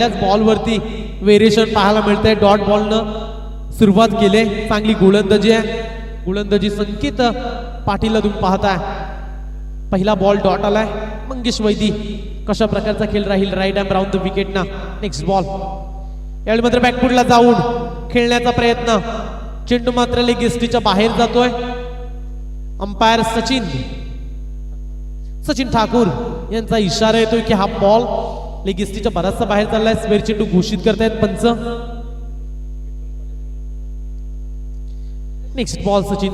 त्याच बॉलवरती व्हेरिएशन पाहायला मिळते. डॉट बॉलनं सुरुवात केली. चांगली गोलंदाजी आहे. गोलंदाजी संकेत पाटीलला तुम्ही पाहताय. पहिला बॉल डॉट आलाय. मंगेश वैदी कशा प्रकारचा खेळ राहील right arm round the wicket ना. नेक्स्ट बॉल यावेळी मात्र बॅकफुटला जाऊन खेळण्याचा प्रयत्न. चेंडू मात्र लेगिस्टीच्या बाहेर जातोय. अंपायर सचिन ठाकूर यांचा इशारा येतोय की हा बॉल लेगिस्टीच्या बराचसा बाहेर चाललाय. स्क्वेअर चेंडू घोषित करतायत पंच. Next ball Sachin.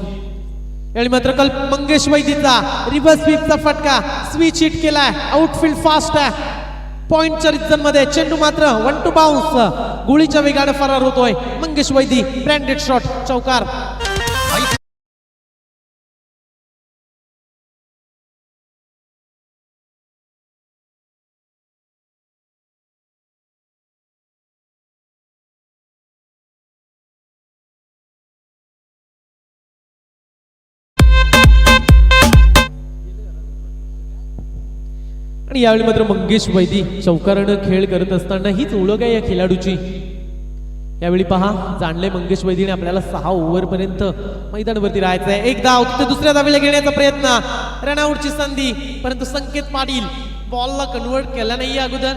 यावेळी मात्र कल मंगेश वैदीचा रिव्हर्स स्वीपचा फटका. स्विच हिट केलाय. आउटफील्ड फास्ट आहे. पॉइंटच्या रिजन मध्ये चेंडू मात्र 1 टू बाउन्स. गोळीच्या वेगाने फरार होतोय मंगेश वैदी. ब्रँडेड शॉट चौकार. आणि यावेळी मात्र मंगेश वैदी चौकारानं खेळ करत असताना हीच ओळख आहे या खेळाडूची. यावेळी पहा जाणले मंगेश वैदीने आपल्याला 6 ओव्हर पर्यंत मैदानावरती राहायचं आहे. एक धाव ते दुसऱ्या धावेला घेण्याचा प्रयत्न. रनआउटची संधी परंतु संकेत पाटील बॉलला कन्वर्ट केला नाही. अगोदर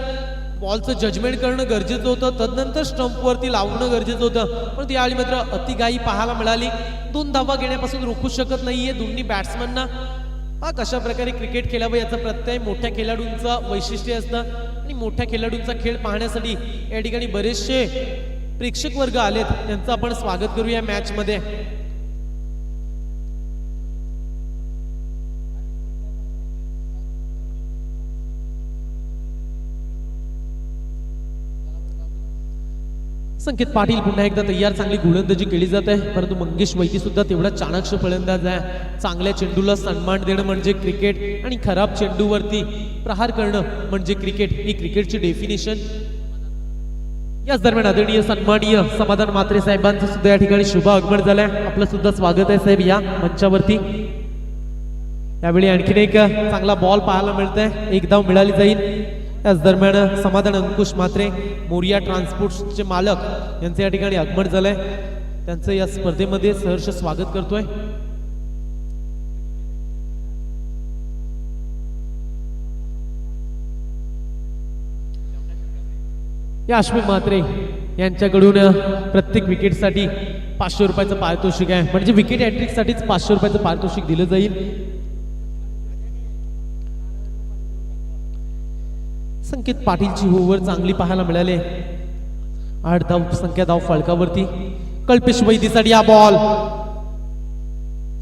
बॉलचं जजमेंट करणं गरजेचं होतं. तदनंतर स्टंपवरती लावणं गरजेचं होतं. पण यावेळी मात्र अतिघाई पाहायला मिळाली. 2 धावा घेण्यापासून रोखू शकत नाहीये दोन्ही बॅट्समनना. कशा प्रकारे क्रिकेट खेळावं याचं प्रत्यय मोठ्या खेळाडूंचं वैशिष्ट्य असतं. आणि मोठ्या खेळाडूंचा खेळ पाहण्यासाठी या ठिकाणी बरेचसे प्रेक्षक वर्ग आलेत. त्यांचं आपण स्वागत करूया मॅच मध्ये. संकेत पाटील पुन्हा एकदा तयार. चांगली गोलंदाजी केली जात आहे. परंतु मंगेश वैदी सुद्धा तेवढा चाणक्य फलंदाज आहे. चांगल्या चेंडूला सन्मान देणं म्हणजे क्रिकेट आणि खराब चेंडूवरती प्रहार करणं म्हणजे क्रिकेट. ही क्रिकेटची डेफिनेशन. याच दरम्यान आदरणीय सन्माननीय समाधान म्हात्रे साहेबांचं सुद्धा या ठिकाणी शुभ आगमन झालंय. आपलं सुद्धा स्वागत आहे साहेब या मंचावरती. यावेळी आणखीन एक चांगला बॉल पाहायला मिळतंय. एक धाव मिळाली जाईल. त्याच दरम्यान समाधान अंकुश म्हात्रे मोरिया ट्रान्सपोर्टचे मालक यांचे या ठिकाणी आगमन झालंय. त्यांचं या स्पर्धेमध्ये सहर्ष स्वागत करतोय. या अश्विन म्हात्रे यांच्याकडून प्रत्येक विकेटसाठी 500 रुपयाचं पारितोषिक आहे. म्हणजे विकेट हॅट्रिक साठीच 500 रुपयाचं पारितोषिक दिलं जाईल. संकेत पाटीलची ओव्हर चांगली पाहायला मिळाली. 8 धाव संख्या धाव फळकावरती. कल्पेश वैदीसाठी हा बॉल.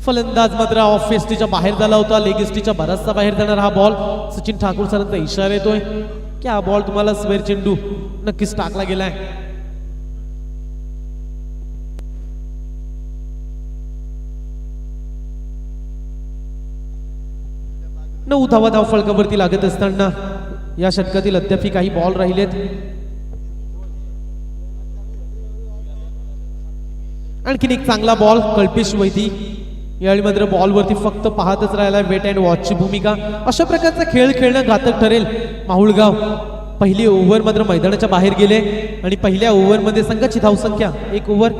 फलंदाज मात्र ऑफ एस्टीच्या बाहेर झाला होता. लेग एस्टीच्या बराचसा बाहेर जाणार हा बॉल. सचिन ठाकूर सरांचा इशारा येतोय की हा बॉल तुम्हाला स्क्वेअर चेंडू नक्कीच टाकला गेलाय. नऊ धावा धाव फळकावरती लागत असताना या षटकातील अद्याप काही बॉल राहिलेत. आणखीन एक चांगला बॉल कल्पेश वैदी. यावेळी मात्र बॉलवरती फक्त पाहतच राहिला. वेट अँड वॉचची भूमिका. अशा प्रकारचा खेळ खेळणं घातक ठरेल. माहुळगाव पहिली ओव्हर मात्र मैदानाच्या बाहेर गेले आणि पहिल्या ओव्हरमध्ये संघाची धावसंख्या 1 ओव्हर.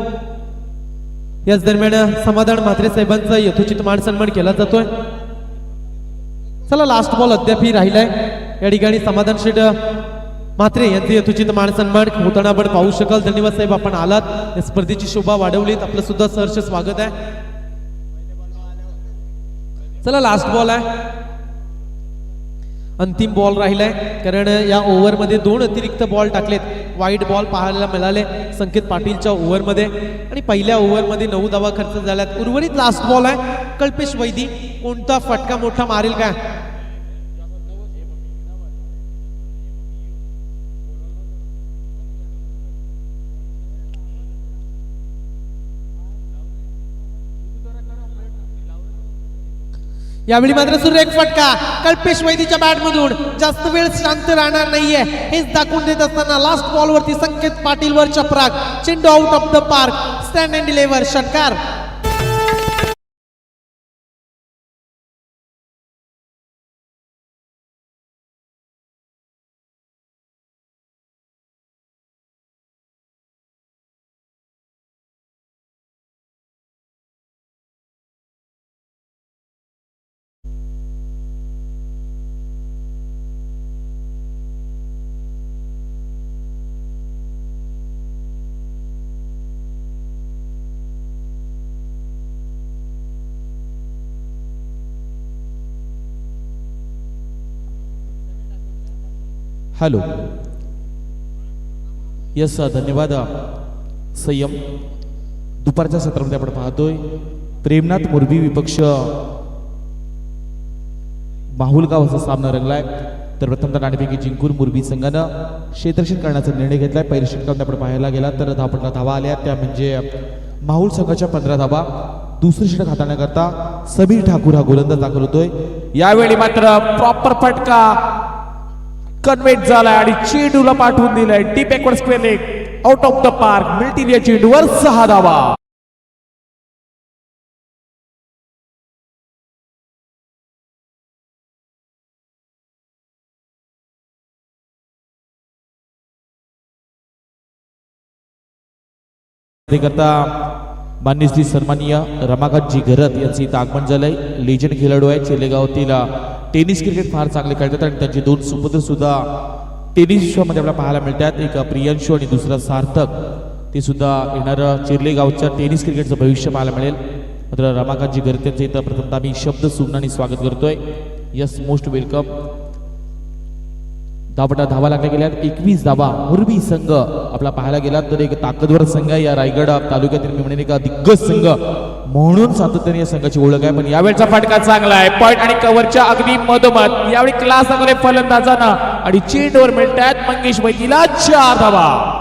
याच दरम्यान समाधान म्हात्रे साहेबांचा यथोचित मान सन्मान केला जातोय. चला लास्ट बॉल अद्यापही राहिलाय. या ठिकाणी समाधान शेठ म्हात्रे यांचे यथोचित मान सन्मान होताना आपण पाहू शकाल. धन्यवाद साहेब आपण आलात. या स्पर्धेची शोभा वाढवलीत. आपलं सुद्धा सहर्ष स्वागत आहे. चला लास्ट बॉल आहे. अंतिम बॉल राहिलाय कारण या ओव्हरमध्ये 2 अतिरिक्त बॉल टाकलेत. वाईट बॉल पाहायला मिळाले संकेत पाटीलच्या ओव्हरमध्ये. आणि पहिल्या ओव्हरमध्ये 9 धावा खर्च झाल्यात. उर्वरित लास्ट बॉल आहे. कल्पेश वैदी कोणता फटका मोठा मारेल काय. यावेळी मात्र सुरेख फटका कल्पेश वैदीच्या बॅट मधून. जास्त वेळ शांत राहणार नाहीये हेच दाखवून देत असताना लास्ट बॉल वरती संकेत पाटील वर चपराक. चेंडू out of the park. Stand and deliver षटकार. हॅलो. यस धन्यवाद. संयम. दुपारच्या सत्रामध्ये आपण पाहतोय प्रेमनाथ मोरबी विपक्ष माहुलगाव असा सामना रंगलाय. तर प्रथमतः नाणेफेकी जिंकून मोरबी संघानं क्षेत्ररक्षण करण्याचा निर्णय घेतलाय. पहिल्या षटकामध्ये आपण पाहायला गेला तर धावपटला धावा आल्या त्या म्हणजे माहुल संघाच्या 15 धावा. दुसरी षटक हाताळण्याकरता समीर ठाकूर हा गोलंदाज दाखल होतोय. यावेळी मात्र प्रॉपर फटका कन्व्हेट झालाय आणि चेंडूला पाठवून दिलाय deep backward square leg out of the park. मिळतील या चेंडूवर 6 धावा. करता मान्य श्री सन्माननीय रमाकांतजी घरत यांचे इथं आगमन झालंय. लेजंड खेळाडू आहे. चेलेगावातील टेनिस क्रिकेट फार चांगले खेळतात आणि त्यांचे 2 सुपुत्र सुद्धा टेनिस विश्वामध्ये आपल्याला पाहायला मिळतात. एक प्रियांशू आणि दुसरा सार्थक. ते सुद्धा येणारं चिर्लेगावच्या टेनिस क्रिकेटचं भविष्य पाहायला मिळेल. मात्र रमाकांतजी घरत यांचं इथं प्रथमतः आम्ही शब्द सुमनाने स्वागत करतोय. Yes most welcome. धावा लागल्या गेल्यात 21 धावा. मोरबी संघ आपला पाहायला गेला तर एक ताकदवर संघ आहे. या रायगड तालुक्यातील मी म्हणेन एक दिग्गज संघ म्हणून सातत्याने या संघाची ओळख आहे. पण यावेळचा फटका चांगला आहे. पॉइंट आणि कव्हरच्या अगदी मधोमध यावेळी क्लास दाखवले फलंदाजांना आणि चेंडूवर मिळतात मंगेश वैदीला 4 धावा.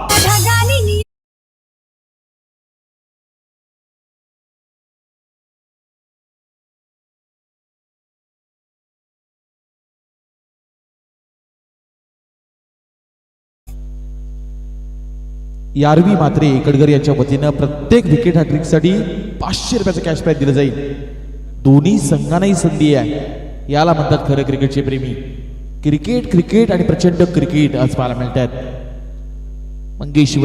यारवी मात्रे कडगर यांच्या वतीनं प्रत्येक विकेट हॅट्रिकसाठी 500 रुपयाचं कॅश प्राइज दिलं जाईल. दोन्ही संघांनाही संधी आहे. याला म्हणतात खरं क्रिकेटचे प्रेमी. क्रिकेट क्रिकेट आणि प्रचंड क्रिकेट आज पाहायला मिळतात. मंगेश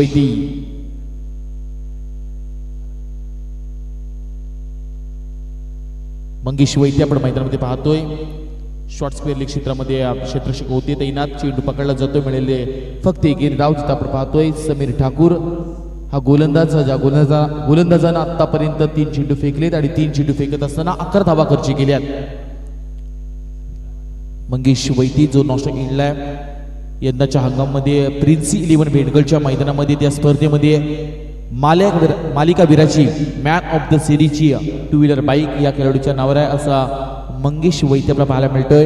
वैदी आपण मैदानामध्ये पाहतोय. शॉर्ट स्क्वेअर लेग क्षेत्रामध्ये क्षेत्ररक्षक होते तैनात. चेंडू पकडला जातोय मिळाले फक्त एक धाव जिथं आपण पाहतोय. समीर ठाकूर हा गोलंदाज. ज्या गोलंदाजानं आतापर्यंत 3 चेंडू फेकलेत आणि 3 चेंडू फेकत असताना 11 धावा खर्च केल्यात. मंगेश वैदी जो नॉस्टॉक इंग्लंड यंदाच्या हंगामामध्ये प्रिन्स 11 भेंडगडच्या मैदानामध्ये त्या स्पर्धेमध्ये मालिका वीराची मॅन ऑफ द सिरीजची 2 व्हीलर बाईक या खेळाडूच्या नावावर आहे असा मंगेश वैद्य आपल्याला पाहायला मिळतोय.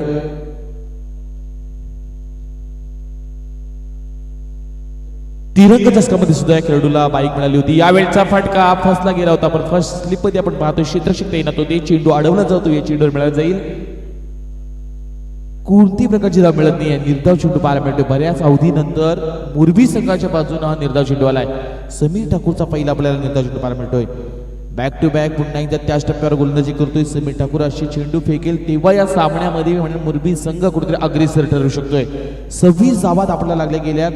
तिरंग चषकामध्ये सुद्धा या खेळाडूला बाईक मिळाली होती. यावेळचा फटका फसला गेला होता पण फर्स्ट स्लिप मध्ये आपण पाहतोय क्षेत्ररक्षक तैनात होते. चेंडू अडवला जातो. या चेंडूवर मिळाला जाईल. कोणती प्रकारची धाव मिळत नाही. निर्धाव चेंडू पाहायला मिळतोय. बऱ्याच अवधीनंतर मोरबी संघाच्या बाजूने हा निर्धाव चेंडू आलाय. समीर ठाकूरचा पहिला आपल्याला निर्धाव चेंडू पाहायला मिळतोय. बॅक टू बॅक पुन्हा एकदा त्याच टप्प्यावर गोलंदाजी करतोय समीर ठाकूर. अशी चेंडू फेकेल तेव्हा या सामन्यामध्ये म्हणजे मोरबी संघ कुठेतरी अग्रेसर ठरू शकतोय. 26 धावात आपल्याला लागल्या गेल्यात.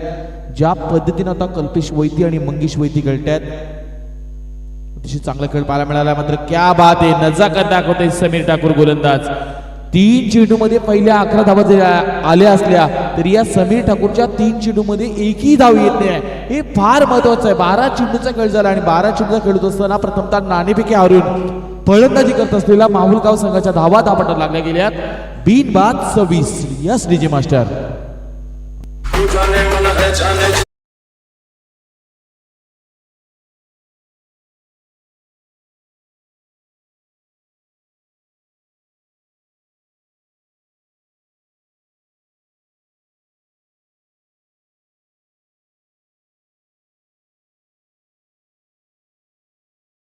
ज्या पद्धतीने आता कल्पेश वैती आणि मंगेश वैती खेळतात अतिशय चांगला खेळ पाहायला मिळाला. मात्र क्या बात आहे. नजाकत दाखवतोय समीर ठाकूर गोलंदाज. 3 चेंडू मध्ये पहिल्या 11 धावा जरी आल्या असल्या तरी या समीर ठाकूरच्या 3 चेंडू मध्ये एकही धाव येत नाही. हे फार महत्वाचं आहे. 12 चेंडूचा खेळ झाला आणि 12 चेंडूचा खेळत असताना प्रथमतः नाणेफेकी हारून फलंदाजी करत असलेला माहुलगाव संघाच्या धावा धापटात लागल्या गेल्यात. बिनबाद 26. Yes DJ master.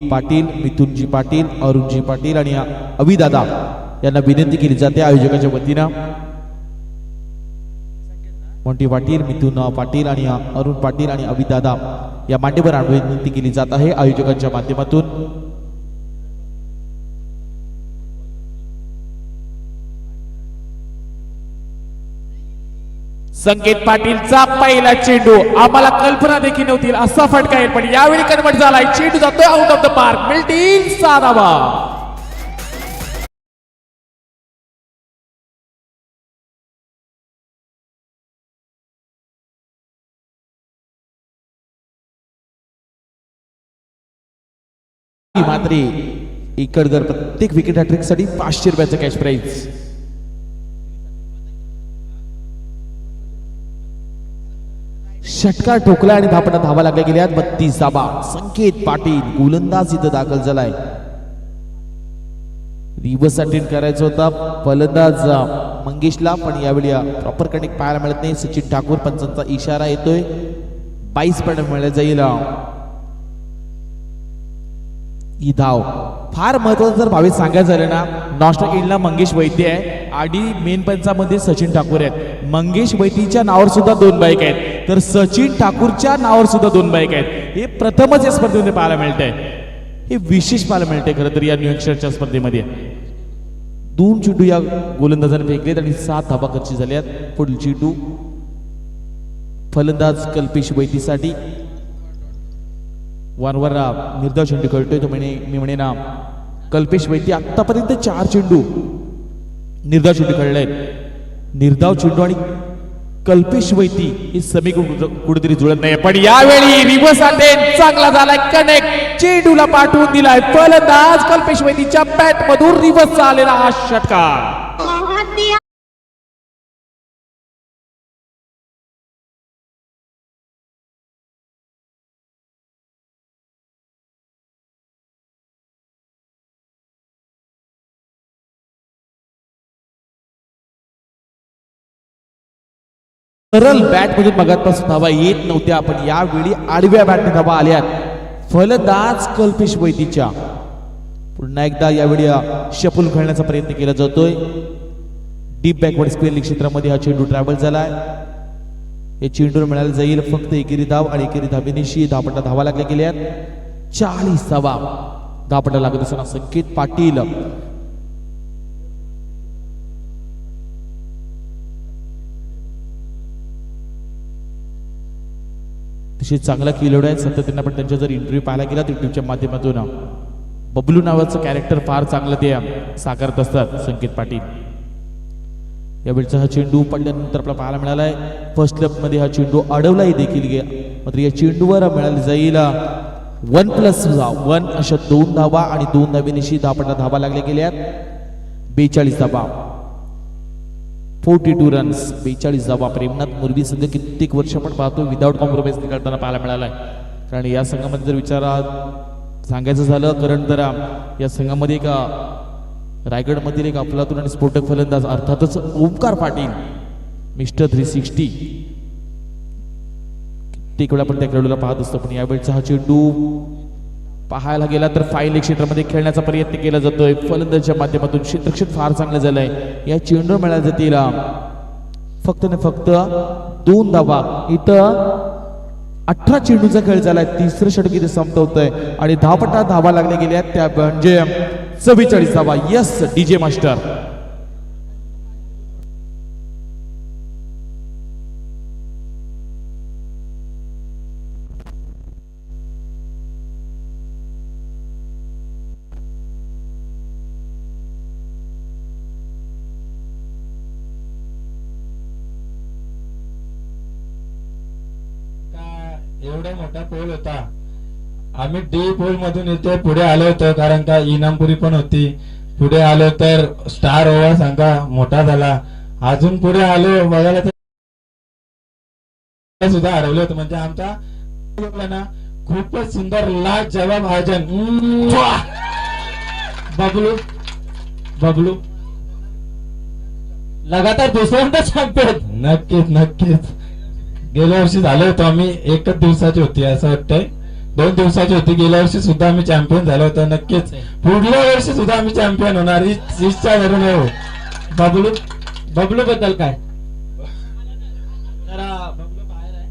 पाटील, मिथुनजी पाटील, अरुणजी पाटील आणि अविदादा यांना विनंती केली जाते आयोजकाच्या वतीनं. मोंटी पाटील, मिथुन पाटील आणि अरुण पाटील आणि अविदादा या मान्यवरांना विनंती केली जात आहे आयोजकांच्या माध्यमातून. संकेत पाटीलचा पहिला चेंडू. आम्हाला कल्पना देखील नव्हती असा फटका येईल पण यावेळी कन्वर्ट झालाय. चेंडू जातोय आउट ऑफ द पार्क. मिळतील 6 धावा. मात्र इकडगर प्रत्येक विकेट हॅट्रिक साठी 500 रुपयाचं कॅश प्राइज. षटकार ठोकला आणि धापटा धावा लागल्या गेल्यात. 32 धावा. संकेत पाटील गोलंदाज इथं दाखल झालाय. रिव्हर्स अटेंड करायचा होता फलंदाज मंगेशला, पण यावेळी प्रॉपर कनेक्ट पाहायला मिळत नाही. सचिन ठाकूर पंचांचा इशारा येतोय. 22 पॉइंट मिळाले जाईल. ही धाव फार महत्वाचं जर भावी सांगायचं झालं ना, नॉस्टॉक एंडला मंगेश वैद्य आहे आणि मेन पंचामध्ये सचिन ठाकूर आहेत. मंगेश वैद्यच्या नावावर सुद्धा 2 बाईक आहेत, तर सचिन ठाकूरच्या नावावर सुद्धा 2 बाईक आहेत. हे प्रथमच या स्पर्धेमध्ये पाहायला मिळतंय. हे विशेष पाहायला मिळते खरं तर या न्यू यॉर्कशरच्या स्पर्धेमध्ये. 2 चेंडू या गोलंदाजाने फेकलेत आणि 7 धावा खर्ची झाल्यात. पुढील चेंडू फलंदाज कल्पेश वैद्यसाठी. वरवर निर्धाव चेंडू खेळतोय तो मी म्हणे ना, कल्पेश वैद्य आतापर्यंत 4 चेंडू निर्धाव चेंडू खेळलेत. निर्धाव चेंडू आणि कल्पेश वैद्य हे समीकरण कुठेतरी जुळत नाही, पण यावेळी रिव्हर्स अटेम्प्ट चांगला झालाय. कनेक्ट चेंडूला पाठवून दिलाय फलंदाज कल्पेश वैद्यच्या बॅट मधून रिव्हर्सचा आलेला हा षटकार. सरळ बॅट मधून मगातपासून धावा येत नव्हत्या, पण यावेळी आडव्या बॅटने धावा आल्यात फलंदाज कल्पेश वैद्यच्या. पुन्हा एकदा यावेळी शपूल खेळण्याचा प्रयत्न केला जातोय. डीप बॅकवर्ड स्क्वेअर क्षेत्रामध्ये हा चेंडू ट्रॅव्हल झालाय. या चेंडूवर मिळायला जाईल फक्त एकेरी धाव आणि एकेरी धावेनिशी धापटा धावा लागल्या गेल्यात. 40 धावा धापटा लागत असताना संकेत पाटील तशी चांगला खेळाडू आहेत सातत्याने. पण त्यांच्या जर इंटरव्ह्यू पाहायला गेला तर युट्यूबच्या माध्यमातून बबलू नावाचं कॅरेक्टर फार चांगलं ते साकारत असतात संकेत पाटील. यावेळचा हा चेंडू पडल्यानंतर आपल्याला पाहायला मिळालाय फर्स्ट लेफ्टमध्ये हा चेंडू अडवलाही देखील गे, मात्र या चेंडूवर मिळाली जाईल 1+1 अशा 2 धावा आणि 2 धावेनिशी धापटा धावा लागल्या गेल्यात. 42 धावा 42 रन्स 42 धावा. प्रेमनाथ मुरबी सध्या कित्येक वर्ष आपण पाहतो विदाऊट कॉम्प्रोमाइज निघालताना पाहायला मिळालाय. कारण या संघामध्ये जर विचारा सांगायचं झालं कारण तर या संघामध्ये एक रायगडमधील एक अफलातून आणि स्फोटक फलंदाज अर्थातच ओमकार पाटील मिस्टर 360 कित्येक वेळा आपण त्या खेळाडूला पाहत असतो. पण यावेळचा हा चेंडू पाहायला गेला तर फाईल क्षेत्रामध्ये खेळण्याचा प्रयत्न केला जातोय फलंदाजच्या माध्यमातून. क्षेत्ररक्षण फार चांगलं झालंय. या चेंडूवर मिळाल्या जातील फक्त न फक्त 2 धावा. इथं 18 चेंडूचा खेळ झालाय. तिसरं षटक इथे संपवतोय आणि धापटा धावा लागल्या गेल्या त्या म्हणजे 44 धावा. Yes DJ master. एवढा मोठा पोल होता. आम्ही डी पोल मधून येतो पुढे आलो होतो कारण का इनामपुरी पण होती. पुढे आलो तर स्टार ओव्हर संघ मोठा झाला. अजून पुढे आलो बघायला तर सुद्धा हरवलं होतं. म्हणजे आमचा ना खूपच सुंदर लाख जवाब आयोजन. बबलू बबलू लगातार दुसऱ्यांदा चॅम्पियन. नक्कीच नक्कीच. गेल्या वर्षी झालो होतो आम्ही. एकच दिवसाची होती असं वाटतंय. 2 दिवसाची होती. गेल्या वर्षी सुद्धा आम्ही चॅम्पियन झालो होतो. नक्कीच पुढल्या वर्षी सुद्धा आम्ही चॅम्पियन होणार ही इच्छा धरून येऊ. बबलू बबलू बद्दल काय बबलू बाहेर आहे.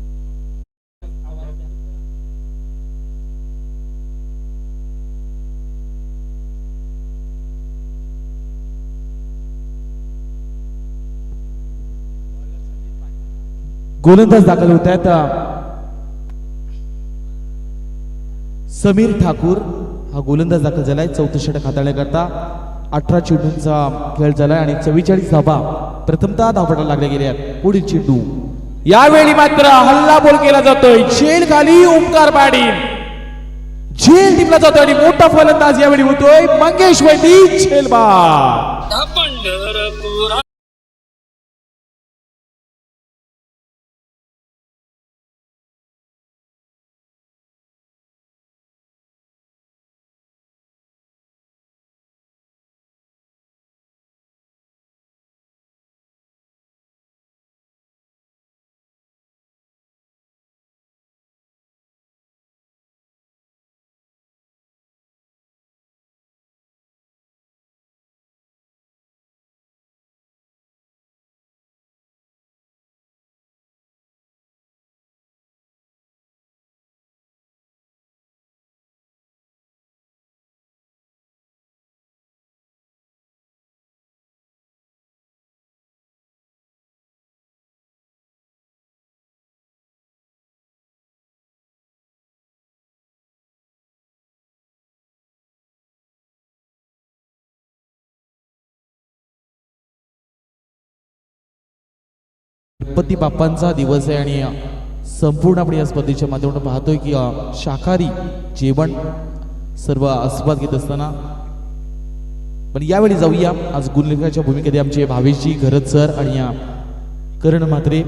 गोलंदाज दाखल होत आहेत समीर ठाकूर हा गोलंदाज दाखल झालाय. 4थं षटक हाताळण्याकरता 18 चेंडूंचा खेळ झालाय आणि 44 धावा प्रथमतः धावपटा लागल्या गेल्या. पुढील चेंडू यावेळी मात्र हल्ला बोल केला जातोय. झेल खाली ओमकार पाटील. झेल टिपला जातोय आणि मोठा फलंदाज यावेळी होतोय मंगेश वैद्य. झेलबाद. गणपती बाप्पांचा दिवस आहे आणि संपूर्ण आपण या स्पर्धेच्या माध्यमातून पाहतोय की शाकाहारी जेवण सर्व आस्वाद घेत असताना. पण यावेळी जाऊया आज गुणलेखकाच्या भूमिकेमध्ये आमचे भावेशजी घरत सर आणि करण म्हात्रे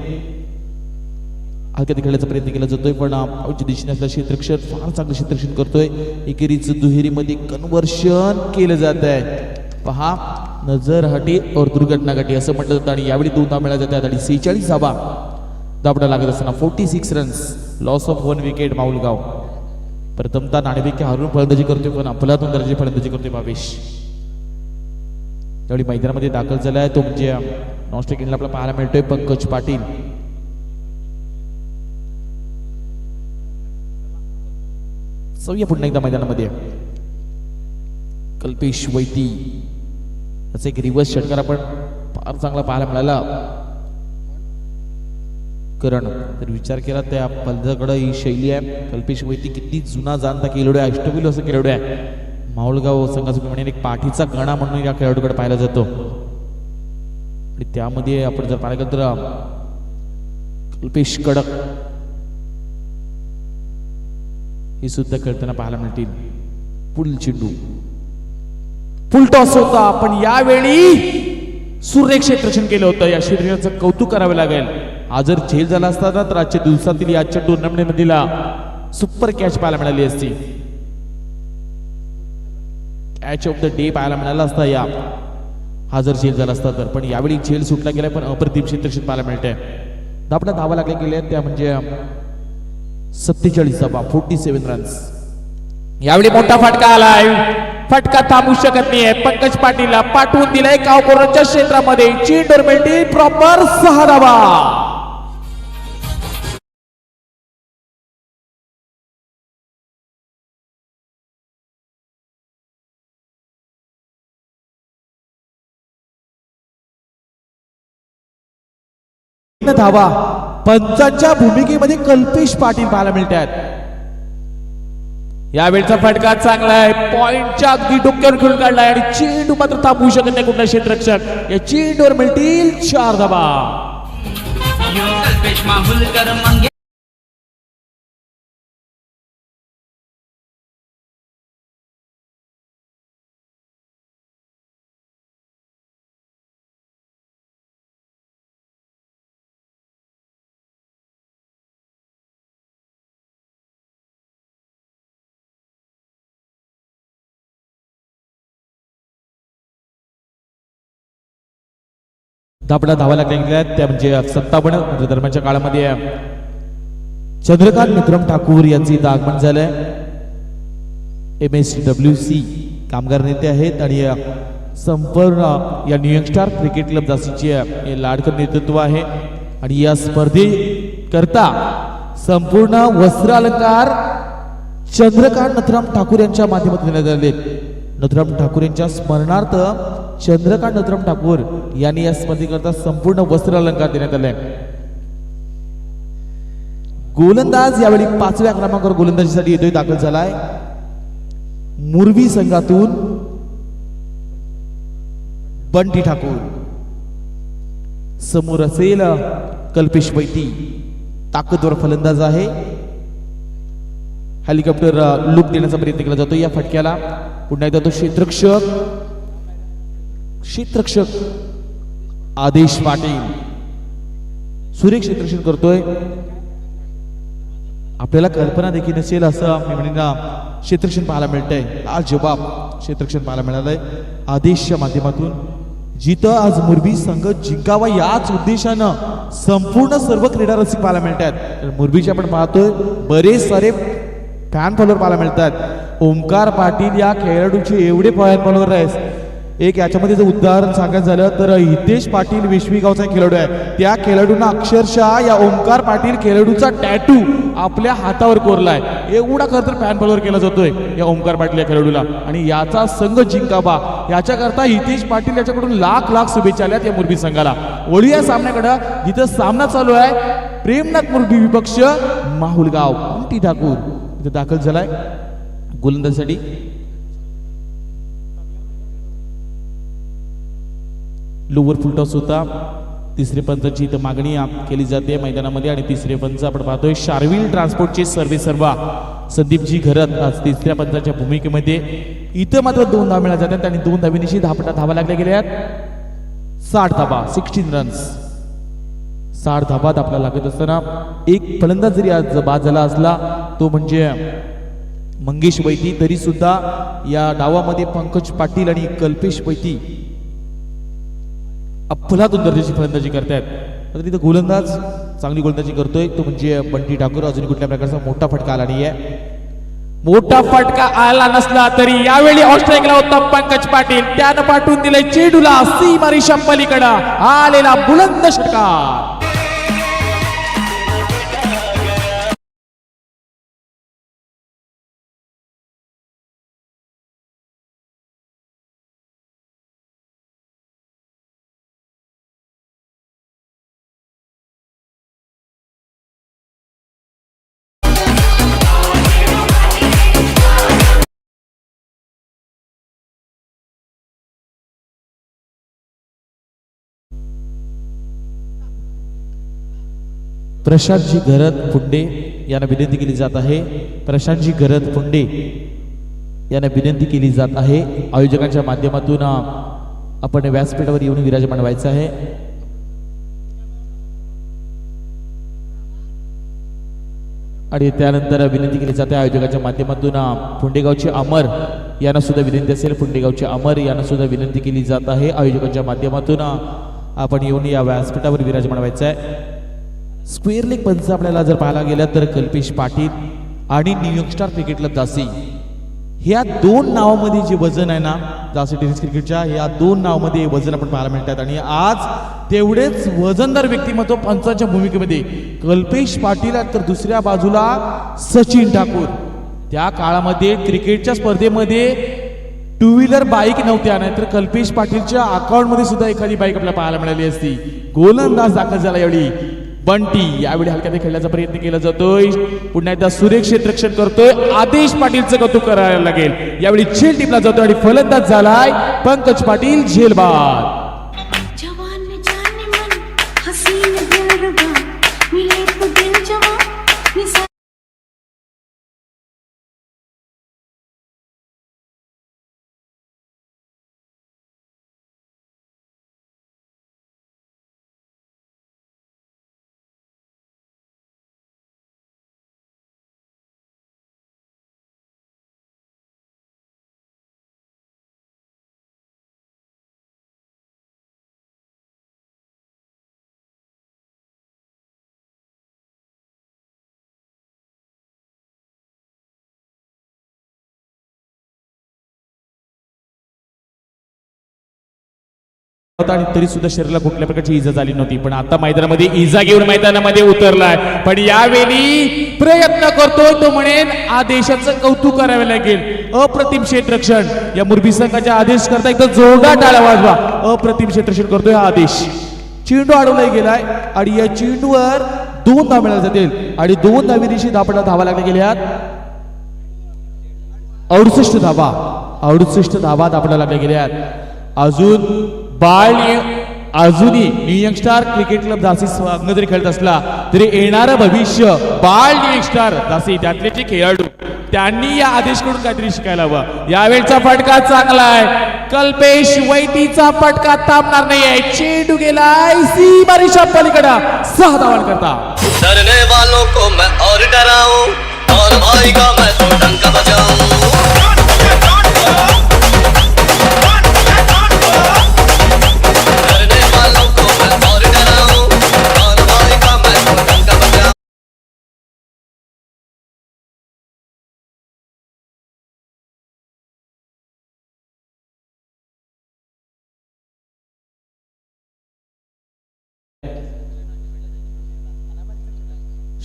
हलक्यात खेळण्याचा प्रयत्न केला जातोय. पण आमच्या दिशेने असलेला क्षेत्ररक्षण फार चांगलं क्षेत्ररक्षण करतोय. एकेरीच दुहेरीमध्ये कन्व्हर्शन केलं जात आहे. पहा नजर हटी और दुर्घटना घटी असं म्हटलं जातं आणि यावेळी 2 धावा मिळाल्या जातात आणि 46 धावा दाबडा लागत असताना 46 रन्स लॉस ऑफ 1 विकेट माऊलगाव. प्रथमतः नाणेफेक हारून फलंदाजी करतोय पण अफलातून दर्जाची फलंदाजी करतोय भावेश. त्यावेळी मैदानामध्ये दाखल झालाय तो म्हणजे नॉनस्टिक इंडला आपल्याला पाहायला मिळतोय पंकज पाटील. जाऊया पुन्हा एकदा मैदानामध्ये कल्पेश वैती याचा एक रिव्हर्स षटकार आपण फार चांगला पाहायला मिळाला. करण जर विचार केला त्या फलंदाजाकडे ही शैली आहे. कल्पेश वैती किती जुना जाणता खेळाडू आहे. अष्टविल असं खेळाडू आहे. माऊलगाव संघाचं म्हणून एक पाठीचा गणा म्हणून या खेळाडूकडे पाहिला जातो आणि त्यामध्ये आपण जर पाहिलं तर कल्पेश कडक हे सुद्धा खेळताना पाहायला मिळतील. पुढील चेंडू फुल टॉस होता पण यावेळी सुरेख क्षेत्ररक्षण केलं होतं. या क्षेत्ररक्षणाचं कौतुक करावे लागेल. हा जर झेल झाला असता तर आजच्या दिवसातील आजच्या टुर्नामेंट मधील सुपर कॅच पाहायला मिळाली असती. कॅच ऑफ द डे पाहायला मिळाला असता या हा जर झेल झाला असता तर. पण यावेळी झेल सुटला गेलाय पण अप्रतिम क्षेत्ररक्षण पाहायला मिळतंय. दाबडा धावा लागल्या गेल्या त्या म्हणजे 47 धावा 47 रन्स. यावेळी मोठा फटका आलाय. फटका थांबू शकत नाहीये. पंकज पाटीलला पाठवून दिलाय कावकोरांच्या क्षेत्रामध्ये. चेंडूवर मिळतील प्रॉपर 6 धावा. धावा पंचांच्या भूमिकेमध्ये कल्पेश पाटील पाहायला मिळतात. यावेळचा फटका चांगला आहे. पॉइंटच्या अगदी डोक्यावर खेळून काढलाय आणि चेंडू मात्र थांबवू शकत नाही कुठला क्षेत्ररक्षक. या चेंडूवर मिळतील 4 धावा. दाबडा धावा लागल्या गेल्या त्या म्हणजे 57 दरम्यानच्या काळामध्ये चंद्रकांत मित्रम ठाकूर यांचं इथं आगमन झालंय. MSWC कामगार नेते आहेत आणि संपूर्ण या न्यूयॉर्क स्टार क्रिकेट क्लब जास्तीचे लाडकं नेतृत्व आहे आणि या स्पर्धेकरता संपूर्ण वस्त्र अलंकार चंद्रकांत नथुराम ठाकूर यांच्या माध्यमातून देण्यात आले. नथुराम ठाकूर यांच्या स्मरणार्थ चंद्रकांत नथुराम ठाकूर यांनी या स्पर्धेकरता संपूर्ण वस्त्र अलंकार देण्यात आले. गोलंदाज यावेळी 5व्या क्रमांकावर गोलंदाजीसाठी येतोय दाखल झालाय. मुरबी संघातून बंटी ठाकूर. समोर असेल कल्पेश वैती. ताकदवर फलंदाज आहे. हेलिकॉप्टर लूक देण्याचा प्रयत्न केला जातो या फटक्याला. पुन्हा एकदा तो क्षेत्ररक्षक आदेश पाटील सुरेख क्षेत्ररक्षण करतोय. आपल्याला कल्पना देखील नसेल असं मी म्हणेन क्षेत्ररक्षण पाहायला मिळतंय. जबाब क्षेत्ररक्षण पाहायला मिळालंय आदेशच्या माध्यमातून. जिथं आज मुरबी संघ जिंकावा याच उद्देशानं संपूर्ण सर्व क्रीडा रसिक पाहायला मिळतात. तर मुरबीचे आपण पाहतोय बरेच सारे फॅन फॉलोअर पाहायला मिळतात. ओमकार पाटील या खेळाडूचे एवढे फॅन फॉलोअर आहेत. एक याच्यामध्ये जर उदाहरण सांगायचं झालं तर हितेश पाटील विश्वीगावचा खेळाडू आहे. त्या खेळाडूंना अक्षरशः या ओमकार पाटील खेळाडूचा टॅटू आपल्या हातावर कोरलाय. एवढा खरं तर फॅन फॉलोअर केला जातोय या ओमकार पाटील या खेळाडूला आणि याचा संघ जिंकावा याच्याकरता हितेश पाटील याच्याकडून लाख शुभेच्छा आल्यात या मुरबी संघाला. वळूया सामन्याकडे जिथं सामना चालू आहे. प्रेमनाथ मुरबी विपक्ष माहुलगाव. बंटी ठाकूर इथं दाखल झालाय गोलंदाजीसाठी. लोअर फुल टॉस होता तिसरे पंचाची इथं मागणी केली जाते मैदानामध्ये आणि तिसरे पंच आपण पाहतोय शार्विल ट्रान्सपोर्टचे सर्वे सर्वा संदीपजी घरत आज तिसऱ्या पंचाच्या भूमिकेमध्ये. इथं मात्र 2 धावा मिळाल्या जातात आणि 2 धावेनिशी धावा लागल्या गेल्यात. 60 धावा 16 रन्स. 60 धावात आपल्याला लागत असताना एक फलंदाज जरी आज बाद झाला असला तो म्हणजे मंगेश वैती, तरी सुद्धा या डावामध्ये पंकज पाटील आणि कल्पेश वैती अफलातून दर्जाची फलंदाजी करतायत. तर तिथं गोलंदाज चांगली गोलंदाजी करतोय तो म्हणजे बंटी ठाकूर. अजून कुठल्या प्रकारचा मोठा फटका आला नाहीये. मोठा फटका आला नसला तरी यावेळी ऑस्ट्रेलियाला होता पंकज पाटील, त्यानं पाठवून दिले चेंडूला सीमारेषा पलीकडे आलेला बुलंद षटकार. प्रशांतजी घरत पुंडे यांना विनंती केली जात आहे. प्रशांतजी घरत पुंडे यांना विनंती केली जात आहे. आयोजकांच्या माध्यमातून आपण व्यासपीठावर येऊन विराजमान व्हायचं आहे. आणि त्यानंतर विनंती केली जाते आयोजकांच्या माध्यमातून पुंडेगावचे अमर यांना सुद्धा विनंती असेल. पुंडेगावचे अमर यांना सुद्धा विनंती केली जात आहे. आयोजकांच्या माध्यमातून आपण येऊन या व्यासपीठावर विराजमान व्हायचं आहे. स्क्वेअर लेग पंच आपल्याला जर पाहायला गेलं तर कल्पेश पाटील आणि न्यूयॉर्क स्टार क्रिकेट क्लब दासी ह्या 2 नावामध्ये जे वजन आहे ना दासी टेनिस क्रिकेटच्या, ह्या 2 नावामध्ये वजन आपण पाहायला मिळतात. आणि आज तेवढेच वजनदार व्यक्तिमत्व पंचांच्या भूमिकेमध्ये कल्पेश पाटील तर दुसऱ्या बाजूला सचिन ठाकूर. त्या काळामध्ये क्रिकेटच्या स्पर्धेमध्ये 2 व्हीलर बाईक नव्हत्या, नाहीतर कल्पेश पाटीलच्या अकाउंटमध्ये सुद्धा एखादी बाईक आपल्याला पाहायला मिळाली असती. गोलंदाज दाखल झाला यावेळी बंटी. यावेळी हलक्यात खेळण्याचा प्रयत्न केला जातोय. पुन्हा एकदा सुरेख क्षेत्ररक्षण करतोय. आदेश पाटीलचं कौतुक करायला लागेल. यावेळी झेल टिपला जातोय आणि फलंदाज झालाय पंकज पाटील झेलबाद. जवान जान मन हसीन दिलरुबा मिले तो दिल जवान. आणि तरी सुद्धा शरीराला कुठल्या प्रकारची इजा झाली नव्हती. पण आता मैदानामध्ये इजा घेऊन मैदानामध्ये उतरलाय. पण यावेळी प्रयत्न करतोय तो म्हणेन आदेशाचं कौतुक करावे लागेल. अप्रतिम क्षेत्ररक्षण या मुरबी संघाच्या आदेश करता एकदा जोरदार टाळ्या वाजवा. अप्रतिम क्षेत्ररक्षण करतोय हा आदेश. चेंडू अडवला गेलाय आणि या चेंडूवर 2 धावा मिळाल्या जातील आणि 2 धावेनिशी धावा लागल्या गेल्यात. 68 धावा 68 धावा आपल्याला लागल्या गेल्यात. अजूनही न्यूयॉर्क स्टार क्रिकेट क्लब दासी संघ जरी खेळत असला तरी येणारं भविष्य बाळ न्यूयॉर्क स्टार दासी त्यातले जे खेळाडू त्यांनी या आदेशकडून काहीतरी शिकायला हवं. यावेळचा फटका चांगला आहे. कल्पेश वैतीचा फटका थांबणार नाहीये. चेंडू गेलाय सीमारेषा पलीकडे 6 धावा करता. डरने वालों को मैं और डराऊं और आएगा मैं तो डंका बजाऊं. डरने वालों को मैं और डराऊं और आएगा मैं तो डंका बजाऊं.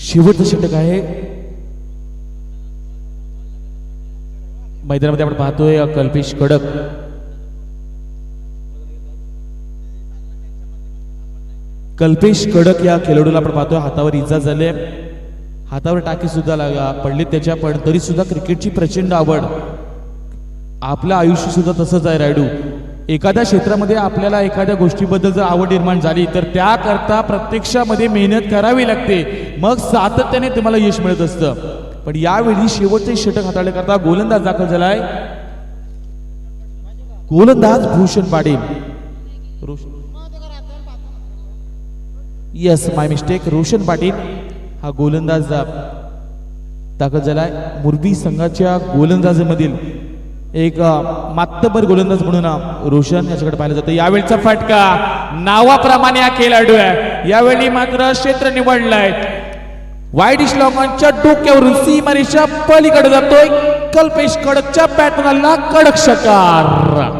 शेवटचं षटक आहे. मैदानामध्ये आपण पाहतोय कल्पेश कडक या खेळाडूला आपण पाहतोय हातावर इजा झाली. हातावर टाके सुद्धा पडले त्याच्या. पण तरी सुद्धा क्रिकेटची प्रचंड आवड. आपलं आयुष्य सुद्धा तसंच आहे रायडू. एखाद्या क्षेत्रामध्ये आपल्याला एखाद्या गोष्टीबद्दल जर आवड निर्माण झाली तर त्याकरता प्रत्यक्षामध्ये मेहनत करावी लागते, मग सातत्याने तुम्हाला यश मिळत असतं. पण यावेळी शेवटचे षटक हाताळण्याकरता गोलंदाज दाखल झालाय, गोलंदाज भूषण पाटील. यस, माय मिस्टेक, रोशन पाटील हा गोलंदाज दाखल झालाय. मुरबी संघाच्या गोलंदाजीमधील एक मातबर गोलंदाज म्हणून रोशन याच्याकडे पाहिलं जातं. यावेळीचा फटका नावाप्रमाणे हा खेळाडू आहे, यावेळी मात्र क्षेत्र निवडलाय. वाईट इस्लामांच्या डोक्यावरून सीमारेषा पलीकडे जातोय. कल्पेश कडकच्या बॅटमॅनला कडक षटकार.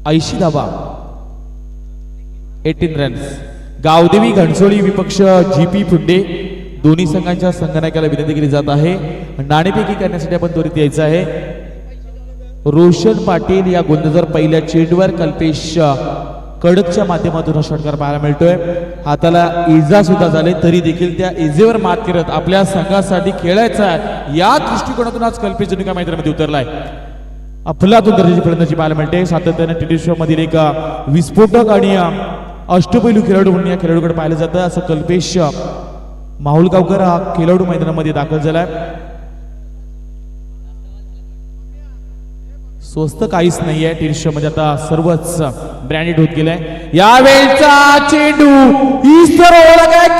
ऐंशी धावा, 18 रन्स. गावदेवी घणसोळी विपक्ष जीपी फुंडे दोन्ही संघांच्या संघनायकाला विनंती केली जात आहे. नाणेफेकी करण्यासाठी आपण त्वरित यायचं आहे. रोशन पाटील या गोलंदाजावर पहिल्या चेंडूवर कल्पेश कडकच्या माध्यमातून हा षटकार पाहायला मिळतोय. हाताला इजा सुद्धा झाले तरी देखील त्या इजेवर मात करत आपल्या संघासाठी खेळायचा आहे या दृष्टिकोनातून आज कल्पेश जणू मैदानामध्ये उतरलाय. अफलातून दर्जाची फलंदाजी पाहायला मिळते. सातत्याने टी20 मधील एक विस्फोटक आणि अष्टपैलू खेळाडू म्हणून या खेळाडूकडे पाहिलं जातं. असं कल्पेश माहुलगावकर हा खेळाडू मैदानामध्ये दाखल झालाय. स्वस्त काहीच नाहीये टी20 मध्ये, आता सर्वच ब्रँडेड होत गेलंय. यावेळचा चेंडू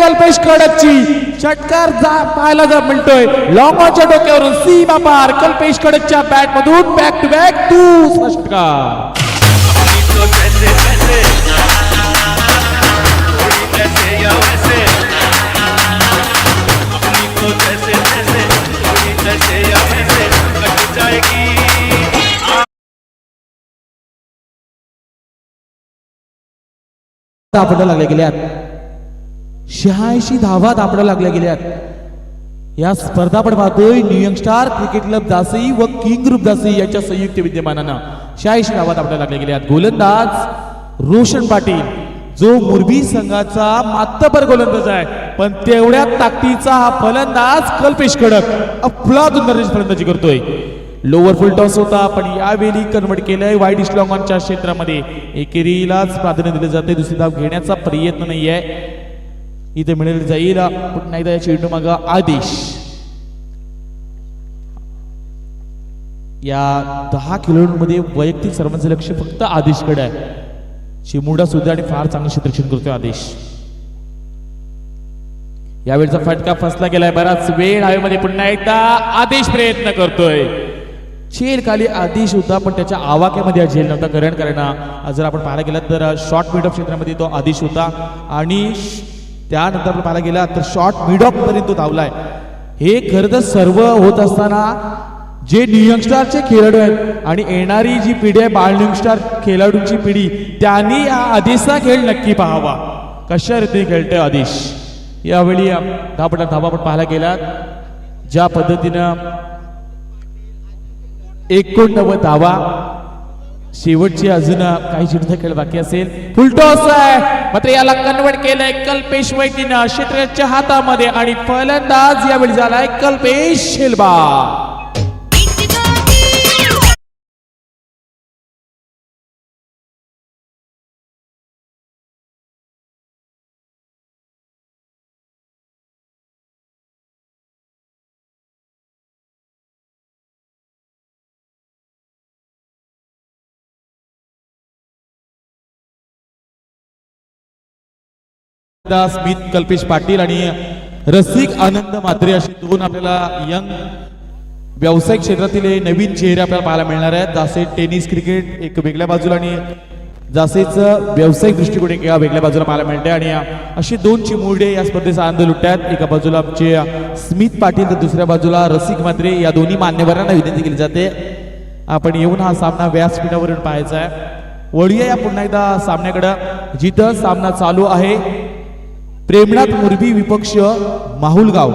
कल्पेश कडकची षटकार पाहायला मिळतोय. लॉंगॉनच्या डोक्यावरून सीमा पार कल्पेश कडकच्या बॅट मधून बॅक टू बॅक दुसरा षटकार. आपल्याला लागल्या गेल्यात 86 धावा आपल्याला लागल्या गेल्यात. या स्पर्धा आपण पाहतोय न्यूयॉर्क स्टार क्रिकेट क्लब दासई व किंग ग्रुप दासई यांच्या संयुक्त विद्यमानानं 86 धावा आपल्याला लागल्या गेल्यात. गोलंदाज रोशन पाटील जो मुरबी संघाचा मातबर गोलंदाज आहे, पण तेवढ्या ताकदीचा हा फलंदाज कल्पेश कडक अफलातून दर्जाची फलंदाजी करतोय. लोअर फुल टॉस होता पण यावेळी कन्वर्ट केलंय वाईड इस्लॉंगॉनच्या क्षेत्रामध्ये. एकेरीलाच प्राधान्य दिले जाते, दुसरी धाव घेण्याचा प्रयत्न नाहीये इथे मिळेल जाईल. पुन्हा एकदा या चेंडू मागा आदेश. या 10 खेळाडूंमध्ये वैयक्तिक सर्वांचं लक्ष फक्त आदेशकडे आहे. चिमुरडा सुद्धा आणि फार चांगलं क्षेत्ररक्षण करतोय आदेश. यावेळचा फटका फसला गेलाय, बराच वेळ हवेमध्ये. पुन्हा एकदा आदेश प्रयत्न करतोय. झेल खाली आदेश होता पण त्याच्या आवाक्यामध्ये झेल नव्हता. कारण जर आपण पाहायला गेला तर शॉर्ट मिड ऑफ क्षेत्रामध्ये तो आदेश होता आणि त्यानंतर आपण पाहायला गेला तर शॉर्ट मिड ऑफ पर्यंत तो धावलाय. हे खरं तर सर्व होत असताना जे न्यूयॉर्क स्टारचे खेळाडू आहेत आणि येणारी जी पिढी आहे बाळ न्यूयॉर्क स्टार खेळाडूंची पिढी, त्यांनी या आदेशचा खेळ नक्की पाहावा. कशा रीतीने खेळतोय आदेश. यावेळी धावा आपण पाहायला गेलात ज्या पद्धतीनं 89 धावा. शेवटची अजून काही चिरता खेळ बाकी असेल. फुलटॉस आहे मात्र याला कन्वर्ट केलंय कल्पेश वैद्यनं क्षेत्राच्या हातामध्ये आणि फलंदाज यावेळी झालाय कल्पेश शेलबा. स्मित कल्पेश पाटील आणि रसिक आनंद मात्रे असे दोन आपल्याला यंग व्यावसायिक क्षेत्रातील नवीन चेहरे आपल्याला पाहायला मिळणार आहेत. दासे टेनिस क्रिकेट एक वेगळ्या बाजूला आणि जासेच व्यावसायिक दृष्टिकोन एका वेगळ्या बाजूला पाहायला मिळते आणि अशी दोन चिमुरडे या स्पर्धेचा आनंद लुटतात. एका बाजूला आमचे स्मित पाटील तर दुसऱ्या बाजूला रसिक म्हात्रे. या दोन्ही मान्यवरांना विनंती केली जाते आपण येऊन हा सामना व्यासपीठावरून पाहायचा आहे. वळूया या पुन्हा एकदा सामन्याकडे, जिथं सामना चालू आहे प्रेमनाथ मुरबी विपक्ष माहुलगाव,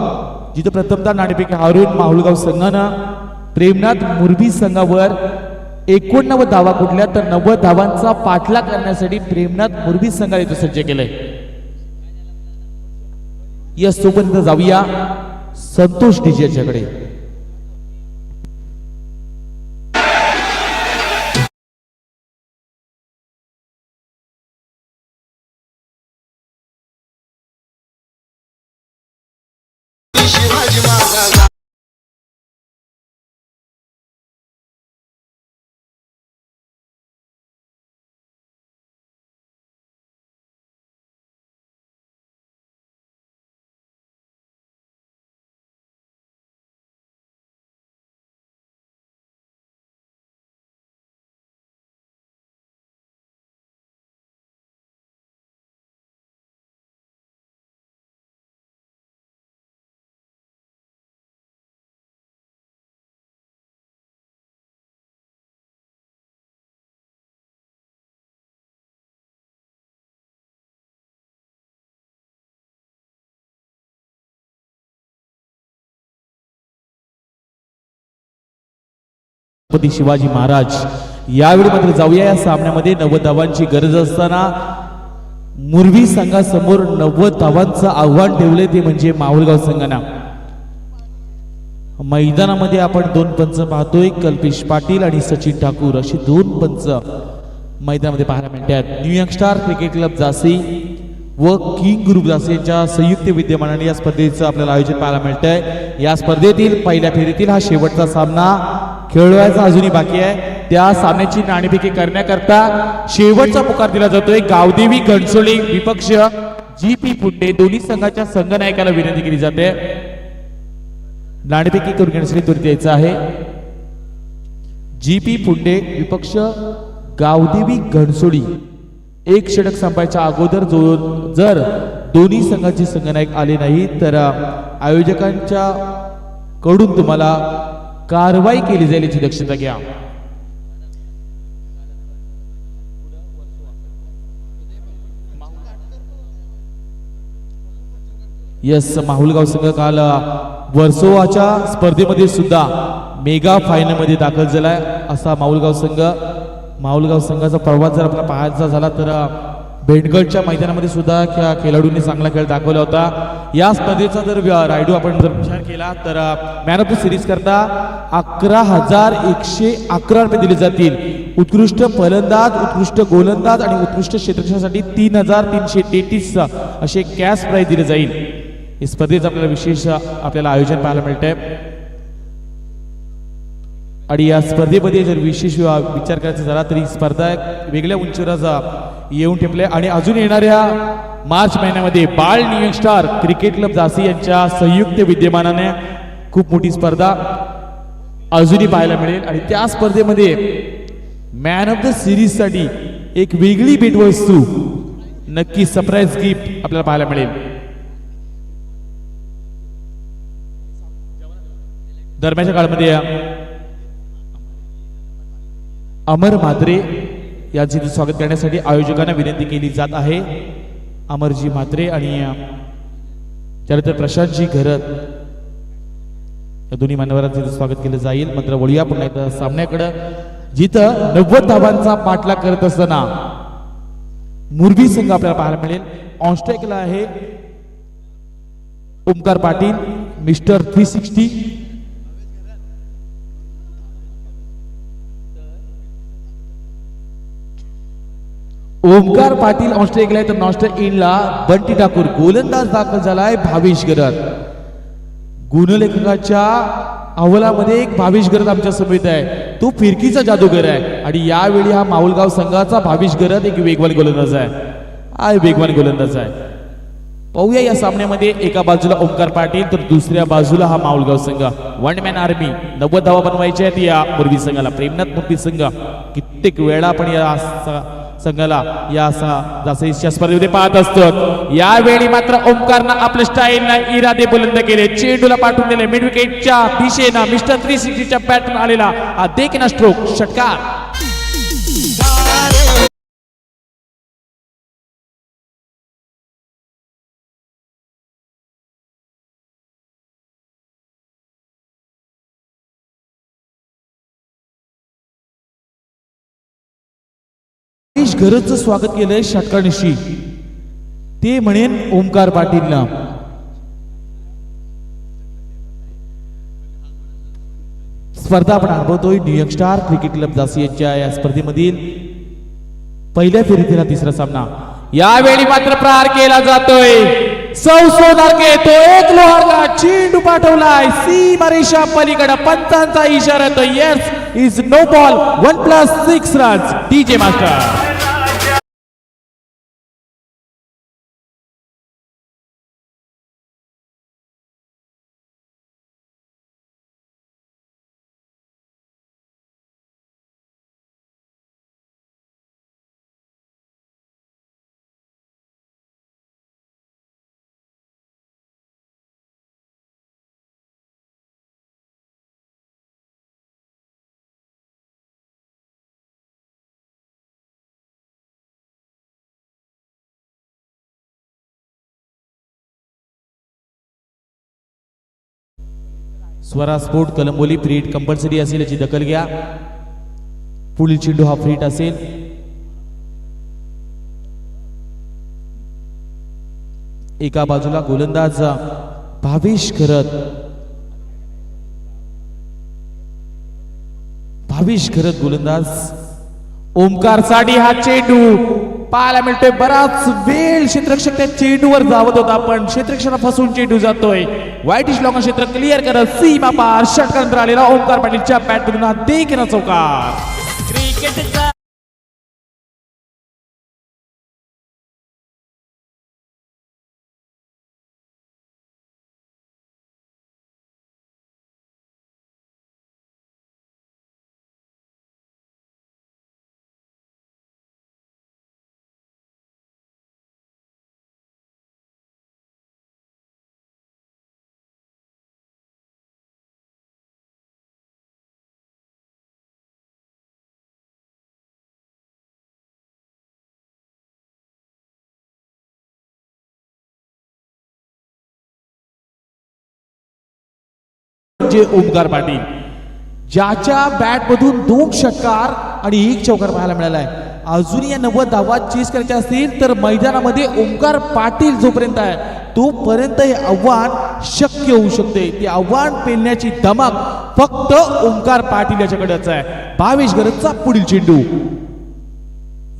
जिथं प्रथमतः नाणेफेक हारून माहुलगाव संघानं प्रेमनाथ मुरबी संघावर 89 धावा कुठल्या तर 90 धावांचा पाठलाग करण्यासाठी प्रेमनाथ मुरबी संघाने इथं सज्ज केलंय. या सोबत जाऊया संतोष डीजे यांच्याकडे. छत्रपती शिवाजी महाराज. यावेळी मात्र जाऊया या सामन्यामध्ये 90 धावांची गरज असताना मुरबी संघासमोर 90 धावांचं आव्हान ठेवले ते म्हणजे माहुलगाव संघाना. मैदानामध्ये आपण दोन पंच पाहतोय, कल्पेश पाटील आणि सचिन ठाकूर अशी दोन पंच मैदानामध्ये पाहायला मिळतात. न्यू यंगस्टार क्रिकेट क्लब जासी व किंग ग्रुप जासी यांच्या संयुक्त विद्यमानाने या स्पर्धेचं आपल्याला आयोजन पाहायला मिळतंय. या स्पर्धेतील पहिल्या फेरीतील हा शेवटचा सामना खेळवायचा अजूनही बाकी आहे. त्या सामन्याची नाणेफेकी करण्याकरता शेवटचा पुकार दिला जातोय. गावदेवी घनसोली विपक्ष GP पुंडे. दोन्ही संघाच्या संघनायकाला विनंती केली जाते नाणेफेकी करून घेण्यासाठी त्वरित यायचं आहे. GP पुंडे विपक्ष गावदेवी घनसोली. एक षटक संपायच्या अगोदर जर दोन्ही संघाचे संघनायक आले नाही तर आयोजकांच्या कडून तुम्हाला कारवाई केली जाईल याची दक्षता घ्या. यस, माहुलगाव संघ काल वर्सोवाच्या स्पर्धेमध्ये सुद्धा मेगा फायनल मध्ये दाखल झालाय. असा माहुलगाव संघाचा प्रवास जर आपल्याला पाहायचा झाला तर भेंडगडच्या मैदानामध्ये सुद्धा खेळाडूंनी चांगला खेळ दाखवला होता. या स्पर्धेचा जर रायडू आपण जर विचार केला तर मॅन ऑफ द सिरीज करता 11,111 रुपये दिले जातील. उत्कृष्ट फलंदाज, उत्कृष्ट गोलंदाज आणि उत्कृष्ट क्षेत्ररक्षणासाठी 3,333 असे कॅश प्राइज दिले जाईल. या स्पर्धेचं आपल्याला विशेष आयोजन पाहायला मिळतंय. आणि या स्पर्धेमध्ये जर विशेष विचार करायचा झाला तरी स्पर्धा वेगळ्या उंचीवर येऊन ठेपले. आणि अजून येणाऱ्या मार्च महिन्यामध्ये बाळ न्यू यंगस्टार क्रिकेट क्लब जासी यांच्या संयुक्त विद्यमानाने खूप मोठी स्पर्धा अजूनही पाहायला मिळेल. आणि त्या स्पर्धेमध्ये मॅन ऑफ द सिरीज साठी एक वेगळी भेटवस्तू, नक्की सरप्राईज गिफ्ट आपल्याला पाहायला मिळेल. दरम्यानच्या काळामध्ये अमर म्हात्रे यांचे स्वागत करण्यासाठी आयोजकांना विनंती केली जात आहे. अमरजी म्हात्रे आणि त्यानंतर प्रशांतजी घरत या दोन्ही मान्यवरांचे स्वागत केलं जाईल. मात्र वळूया पुन्हा एकदा सामन्याकडे, जिथं 90 धावांचा पाठलाग करत असताना मुरबी संघ आपल्याला पाहायला मिळेल. ऑनस्ट्राईकला आहे ओमकार पाटील, मिस्टर 360. ओमकार पाटील ऑनस्ट्राईकला आहे तर नॉनस्ट्राईक इनला बंटी ठाकूर. गोलंदाज दाखल झालाय भावेश गरत. गुणलेखकाच्या अहवालामध्ये एक भावेश गरत आमच्या समेत आहे, तो फिरकीचा जादूगर आहे. आणि यावेळी हा माहुलगाव संघाचा भावेश गरत एक वेगवान गोलंदाज आहे. पाहूया या सामन्यामध्ये एका बाजूला ओमकार पाटील तर दुसऱ्या बाजूला हा माहुलगाव संघ. One man army. 90 धावा बनवायच्या आहेत या मुरबी संघाला. प्रेमनाथ मुरबी संघ कित्येक वेळा आपण या संघाला या जास्तीच्या स्पर्धेमध्ये पाहत असतो. यावेळी मात्र ओमकारनं आपल्या स्टाईलनं इरादे बुलंद केले. चेंडूला पाठवून दिले मिड विकेटच्या दिशेनं. मिस्टर 360च्या बॅटन आलेला हा देखील स्ट्रोक षटकार. घरचं स्वागत केलंय षटकानिशी ते म्हणेन ओमकार पाटीलनं. स्पर्धा आपण अनुभवतोय न्यूयॉर्क स्टार क्रिकेट क्लब जासियाच्या या स्पर्धेमधील पहिल्या फेरीतील तिसरा सामना. यावेळी मात्र प्रहार केला जातोय. सौदारके तो एक लोहार का चेंडू पाठवलाय सीमारेषा पलीकडे. पंचांचा इशारा तो yes is no ball 1+6 runs. DJ master Swara sport Kalamboli free hit compulsory असेल याची दखल घ्या. पुढील चेंडू हा फ्रीट असेल. एका बाजूला गोलंदाज भावेश करत गोलंदाज. ओमकार साठी हा चेंडू पाहायला मिळतोय. बराच वेळ क्षेत्ररक्षक त्या चेंडूवर धावत होता पण क्षेत्ररक्षकाला फसवून चेंडू जातोय. व्हाईटिश लॉंग क्षेत्र क्लिअर करत सीमा पार षटकानंतर आलेला ओमकार पाटीलच्या बॅटमधून हा देखील चौकार. जे ओमकार पाटील ज्याच्या बॅट मधून 2 षटकार आणि 1 चौकार पाहायला मिळालाय. अजून या 90 धावा चेस करायच्या असतील तर मैदानामध्ये ओमकार पाटील जोपर्यंत आहे तोपर्यंत हे आव्हान शक्य होऊ शकते. ते आव्हान पेलण्याची धमक फक्त ओमकार पाटील याच्याकडेच आहे. भावेश गरजचा पुढील चेंडू.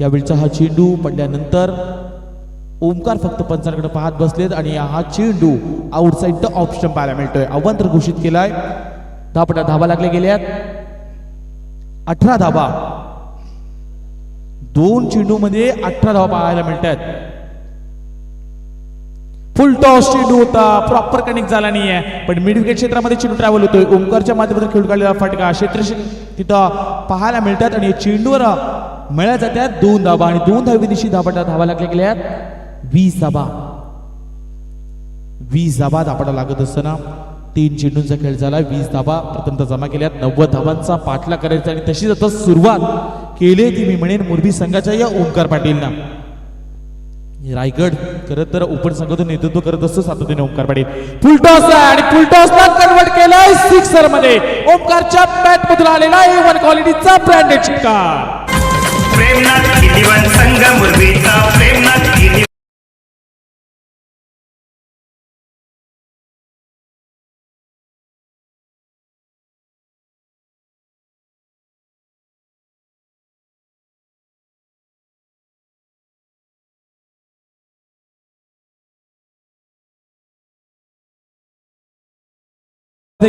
यावेळचा हा चेंडू पडल्यानंतर ओमकार फक्त पंचांकडे पाहत बसलेत आणि हा चेंडू आउटसाइड द ऑप्शन पाहायला मिळतोय. आव्हान तर घोषित केलाय. धावा लागले गेल्यात 18 धावा. 2 चेंडू मध्ये 18 धावा पाहायला मिळतात. फुल टॉस चेंडू होता. प्रॉपर कनेक्ट झाला नाहीये पण मिड विकेट क्षेत्रामध्ये चेंडू ट्रॅव्हल होतोय. ओमकारच्या माध्यमातून खेळून काढलेला फटका क्षेत्ररक्षक तिथं पाहायला मिळतात आणि चेंडूवर मिळाल्या जातात 2 धावा आणि 2 धावेदिशी धावा लागल्या गेल्यात 20 धावा. 20 धावा धापटा लागत असताना 3 चेंडूंचा खेळ झाला. 20 धावा प्रथमतः जमा केल्यात. 90 धावांचा पाठला करायचा आणि तशीच आता सुरुवात केली ती मी म्हणेन मोरबी संघाच्या या ओमकार पाटीलना. रायगड खरं तर ओपन संघातून नेतृत्व करत असतो सातत्याने ओमकार पाटील. फुलटॉस आहे आणि फुलटॉसला कन्वर्ट केलाय सिक्सर मध्ये. ओमकारच्या बॅट मधून आलेला A1 क्वालिटीचा ब्रँडेड षटकार. प्रेमनाथ 11 संघ मुरबीचा. प्रेमनाथ 11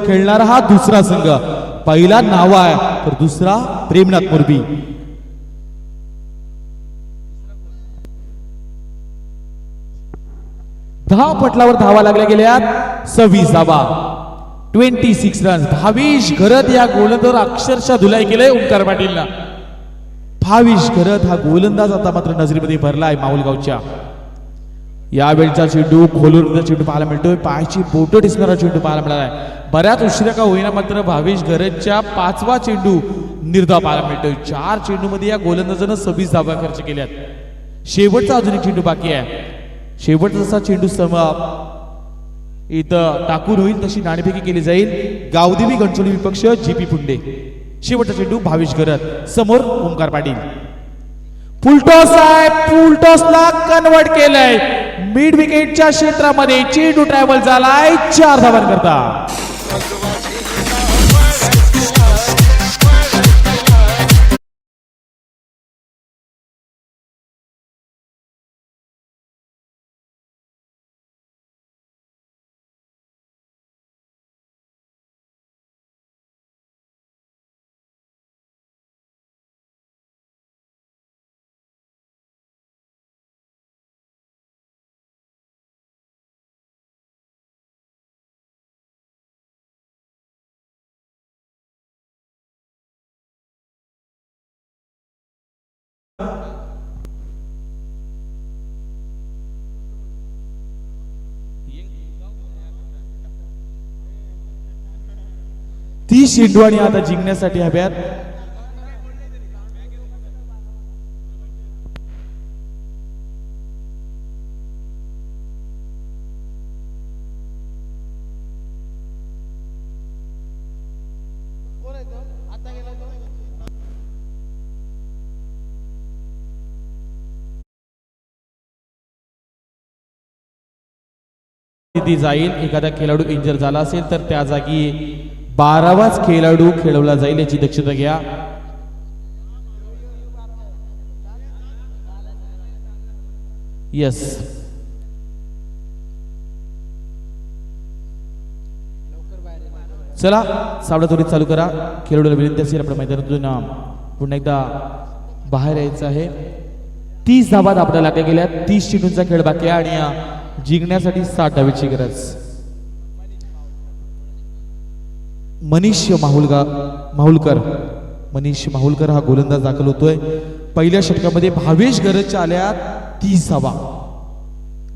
खेळणारा हा दुसरा संघ. पहिला नावा आहे तर दुसरा प्रेमनाथ मोरबी. दहा पटलावर धावा लागल्या गेल्यात 26 धावा 26 रन्स. भावेश घरत या गोलंदाजावर अक्षरशः धुलाई केलंय ओमकार पाटीलला. भावेश घरत हा गोलंदाज आता मात्र नजरेमध्ये भरलाय माहुलगावच्या. यावेळचा चेंडू खोलून चेंडू पाहायला मिळतोय. पायाची बोटं दिसणारा चेंडू पाहायला मिळालाय. बऱ्याच उशिरा का होईना मात्र भावेश घरतच्या 5वा चेंडू निर्धाव पाहायला मिळतोय. 4 चेंडूमध्ये या गोलंदाजानं 26 धावा खर्च केल्यात. शेवटचा अजून एक चेंडू बाकी आहे. शेवटचा जसा चेंडू इथं टाकून होईल तशी नाणेफेकी केली जाईल. गावदेवी गणचोली विपक्ष जीपी पुंडे. शेवटचा चेंडू भावेश घरत समोर ओमकार पाटील. फुलटॉस आहे. फुलटॉसला कन्वर्ट केलंय. मिड विकेटच्या क्षेत्रामध्ये चेंडू ट्रॅव्हल झालाय 4 धावांकरता. ती चेंडू आणि आता जिंकण्यासाठी हव्यात ती जाईल. एखादा खेळाडू इंजर झाला असेल तर त्या जागी 12वाच खेळाडू खेळवला जाईल याची दक्षता घ्या. यस चला सावडा त्वरित चालू करा. खेळाडूला विनंती असेल आपल्या मैदानातून पुन्हा एकदा बाहेर यायचं आहे. 30 धावा आपल्याला लागल्या गेल्या. 30 चेंडूंचा खेळ बाकी आहे आणि जिंकण्यासाठी 60 धावेची गरज. मनीष माहुलकर हा गोलंदाज दाखल होतोय. पहिल्या षटकामध्ये भावेश घरतच्या आल्या 30 धावा.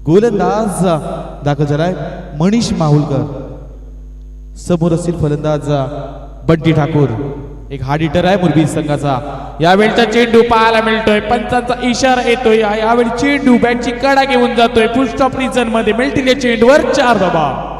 गोलंदाज दाखल झालाय मनीष माहुलकर. समोर असतील फलंदाज बंटी ठाकूर. एक हार्ड हिटर आहे मुरबी संघाचा. यावेळचा चेंडू पाहायला मिळतोय. पंचांचा इशारा येतोय. यावेळी चेंडू बॅटची कडा घेऊन जातोय. फुल स्टॉप रिझन मध्ये मिळतील या चेंडूवर 4 धावा.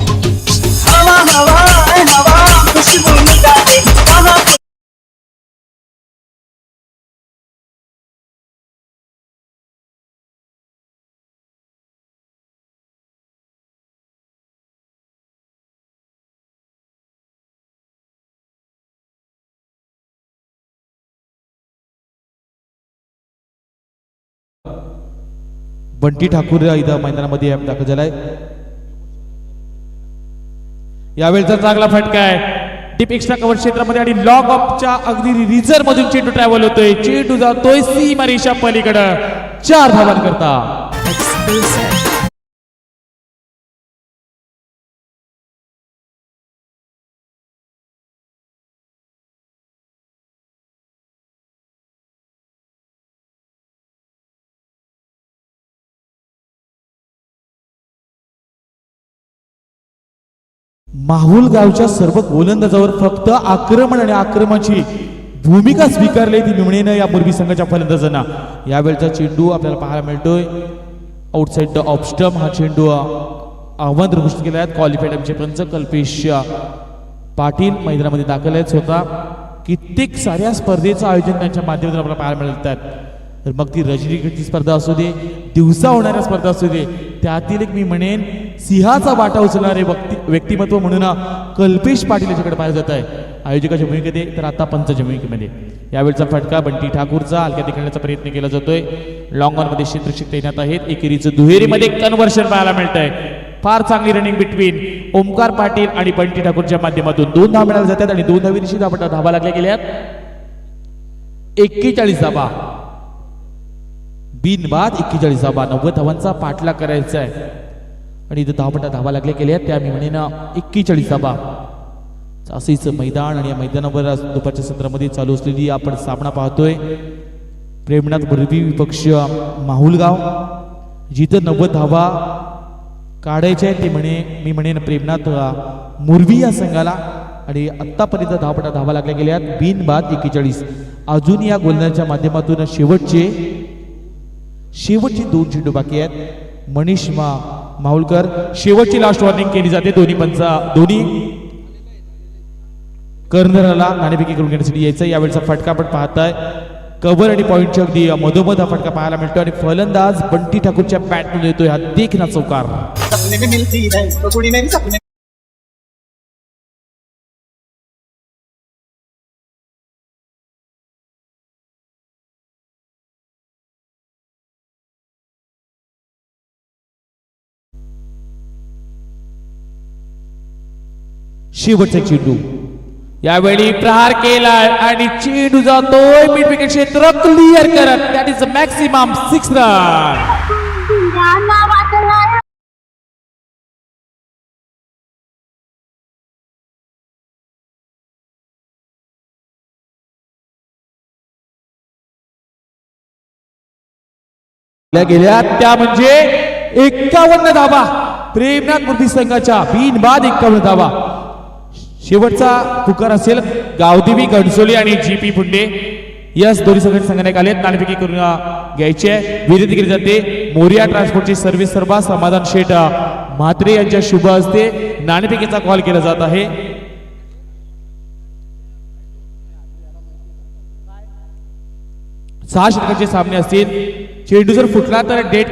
बंटी ठाकूर इथं मैदानामध्ये दाखल झालाय. यावेळचा चांगला फटका आहे. डीप एक्स्ट्रा कव्हर क्षेत्रामध्ये आणि लॉग ऑफच्या अगदी रिझर्व मधून चेंडू ट्रॅव्हल होतोय. चेंडू जातोय सीमा रेषा पलीकडे 4 धावांकरता. माहुल गावच्या सर्व गोलंदाजावर फक्त आक्रमण आणि आक्रमणाची भूमिका स्वीकारली ती मिमणेनं या मुरबी संघाच्या फलंदाजांना. यावेळचा चेंडू आपल्याला पाहायला मिळतोय आउटसाइड द ऑफ स्टंप. हा चेंडू आव्हान घोषित केला आहे. क्वालिफाईड आमचे पंच कल्पेश पाटील मैदानामध्ये दाखल आहेत. स्वतः कित्येक साऱ्या स्पर्धेचं आयोजन त्यांच्या माध्यमातून आपल्याला पाहायला मिळत आहेत. तर मग ती रजनीगडची स्पर्धा असू दे, दिवसा होणाऱ्या स्पर्धा असू दे, त्यातील एक मी म्हणेन सिंहाचा वाटा उचलणारे व्यक्तिमत्व म्हणून कल्पेश पाटील याच्याकडे पाहिलं जात आहे आयोजकाच्या भूमिकेमध्ये. तर आता पंचाच्या भूमिकेमध्ये यावेळचा फटका बंटी ठाकूरचा हलक्यात खेळण्याचा प्रयत्न केला जातोय. लॉंग ऑन मध्ये क्षेत्ररक्षक तैनात आहेत. एकेरीचं दुहेरीमध्ये कन्व्हर्शन पाहायला मिळत आहे. फार चांगली रनिंग बिटवीन ओमकार पाटील आणि बंटी ठाकूरच्या माध्यमातून 2 धावा मिळाल्या जातात आणि 2 धावी निश्चित आपण धावा लागल्या गेल्यात 41 धावा. बिनबाद 41 धावा. 90 धावांचा पाठलाग करायचा आहे आणि इथं धावा लागल्या गेल्या त्या मी म्हणेन 41 धावा. असेच मैदान आणि या मैदानावर दुपारच्या सत्रामध्ये चालू असलेली आपण सामना पाहतोय. प्रेमनाथ मुरबी विपक्ष माहुलगाव, जिथं 90 धावा काढायचे आहे ते मी म्हणेन प्रेमनाथ मुरबी या संघाला. आणि आत्तापर्यंत धावा लागल्या गेल्यात बिनबाद 41. अजून या गोलंदाजाच्या माध्यमातून शेवटचे 2 चेंडू बाकी आहेत. मनीष माहुलकर, शेवटची लास्ट वॉर्निंग केली जाते दोन्ही कर्नरला नाणेफेकी करून घेण्यासाठी यायचं. यावेळेचा फटका आपण पाहताय कव्हर आणि पॉईंटच्या अगदी मधोमध हा फटका पाहायला मिळतो आणि फलंदाज बंटी ठाकूरच्या बॅटने येतोय हा देखना चौकार. सपने में मिलती है तो कुड़ी मेरी सपने शेवटचा चेंडू यावेळी प्रहार केलाय आणि चेंडू जातोय मिड विकेट क्षेत्र क्लिअर करत. That is maximum 6 run. गेल्या त्या म्हणजे 51 धावा प्रेमनाथ मुरबी संघाच्या बिनबाद 51 धावा. शेवटचा पुकार असेल गावदेवी घणसोली आणि जीपी पुंडे यस दोन्ही संघाने आले नाणेफेकी करून घ्यायचे. विनंती केली जाते मोरिया ट्रान्सपोर्टची सर्व्हिस सर्वा समाधान शेठ म्हात्रे यांच्या शुभ हस्ते नाणेफेकीचा कॉल केला जात आहे. सहा षटकांचे सामने असतील. चेंडू जर फुटला तर डेट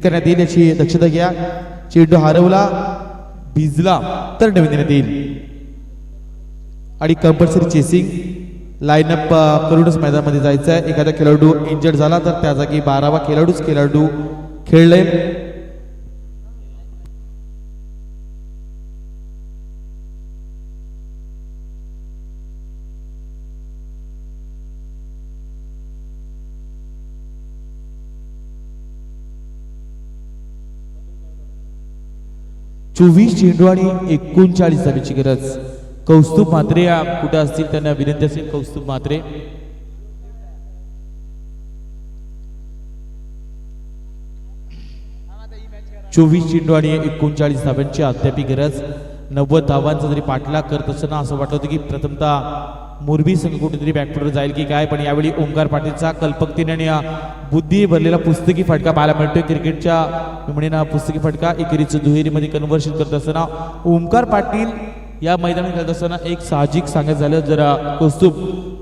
करण्यात येईल याची दक्षता घ्या. चेंडू हरवला भिजला तर नवीन देण्यात येईल. आणि कंपल्सरी चेसिंग लाईनअप करूनच मैदानामध्ये जायचं आहे. एखादा खेळाडू इंजर्ड झाला तर त्या जागी 12वा खेळाडू खेळले. चोवीस चेंडू आणि 39 धावेची गरज. कौस्तुभ म्हात्रे कुठे असतील त्यांना विनंती असेल. कौस्तुभ म्हात्रे चोवीस चेंडू आणि 39 धाव्यांची अद्यापी गरज. 90 धावांचा जरी पाठलाग करत असताना असं वाटत होतं की प्रथमतः मुरबी संघ कुठेतरी बॅकफुटवर जाईल की काय, पण यावेळी ओंकार पाटीलचा कल्पकतेने आणि बुद्धी भरलेला पुस्तकी फटका पाहायला मिळतोय. क्रिकेटच्या म्हणेन पुस्तकी फटका एकेरीचं दुहेरीमध्ये कन्व्हर्शन करत असताना ओंकार पाटील या मैदानात खेळत असताना एक साहजिक सांगायचं झालं जरा कौस्तुभ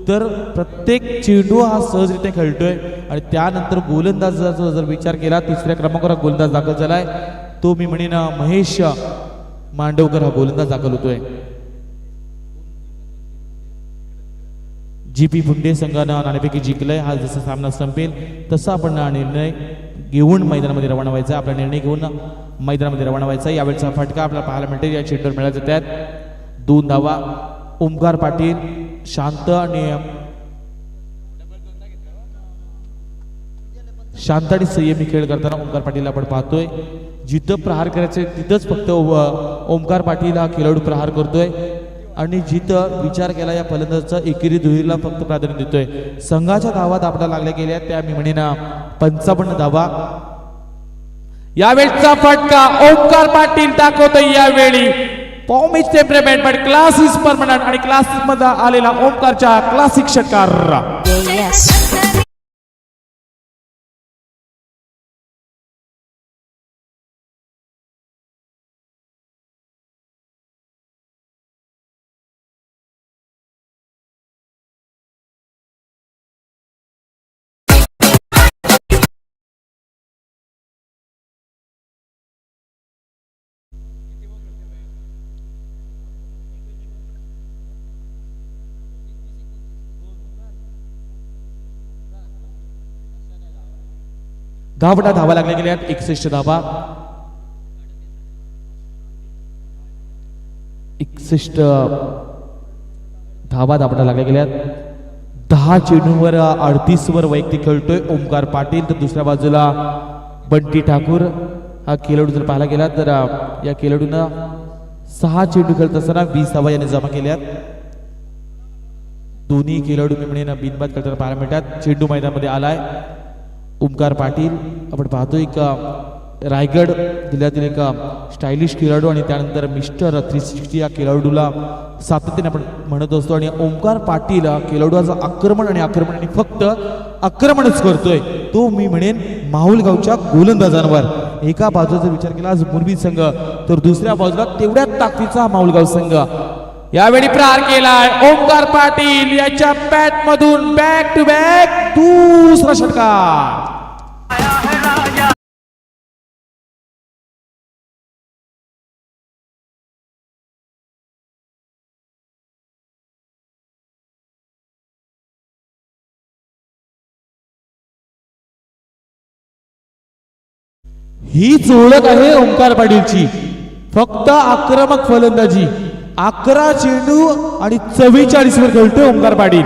तर प्रत्येक चेंडू हा सहजरित्या खेळतोय. आणि त्यानंतर गोलंदाजाचा जर विचार केला 3ऱ्या क्रमांकावर गोलंदाज दाखल झालाय तो मी म्हणेन महेश मांडवकर हा गोलंदाज दाखल होतोय. जीपी पुंडे संघानं नाणेफेकी जिंकलंय. हा जसा सामना संपेल तसा आपण निर्णय घेऊन मैदानामध्ये रवाना व्हायचा. आपला निर्णय घेऊन मैदानामध्ये रवाना व्हायचा. यावेळचा फटका आपल्याला पाहायला मिळते. या चेंडूवर मिळायचं त्यात 2 धावा. ओंकार पाटील शांत आणि संयमी खेळ करताना ओंकार पाटील आपण पाहतोय. जिथं प्रहार करायचे तिथंच फक्त ओंकार पाटील हा खेळाडू प्रहार करतोय आणि जिथं विचार केला या फलंदाजाचा एकेरी दुहेरीला फक्त प्राधान्य देतोय. संघाच्या धावा दाबला लागल्या गेल्या त्या मी म्हणेन 55 धावा. यावेळचा फटका ओंकार पाटील दाखवतोय. यावेळी form is temperament but class is permanent आणि क्लास मध्ये आलेला ओंकारच्या क्लासिक षटकार. धावा लागल्या गेल्यात 61 धावा. 61 धावा दाबडा लागल्या गेल्यात. 10 चेंडूंवर 38 वर वैयक्तिक खेळतोय ओंकार पाटील. तर दुसऱ्या बाजूला बंटी ठाकूर हा खेळाडू जर पाहायला गेला तर या खेळाडूनं 6 चेंडू खेळत असताना 20 धावा याने जमा केल्यात. दोन्ही खेळाडू मी म्हणेन बिनबाद करताना पाहायला मिळतात. चेंडू मैदानामध्ये आलाय ओमकार पाटील. आपण पाहतोय का रायगड जिल्ह्यातील एक स्टायलिश खेळाडू आणि त्यानंतर मिस्टर 360 या खेळाडूला सातत्याने आपण म्हणत असतो. आणि ओमकार पाटील खेळाडूचा आक्रमण आणि फक्त आक्रमणच करतोय तो मी म्हणेन माहुल गावच्या गोलंदाजांवर. एका बाजूचा विचार केला आज मुरबी संघ तर दुसऱ्या बाजूला तेवढ्याच ताकदीचा माहुलगाव संघ. यावेळी प्रहार केलाय ओमकार पाटील याच्या बॅट मधून बॅक टू बॅक दुसरा षटकार. हीच ओळख आहे ओमकार पाटीलची. फक्त आक्रमक फलंदाजी 11 चेंडू आणि 44 वर खेळतोय ओमकार पाटील.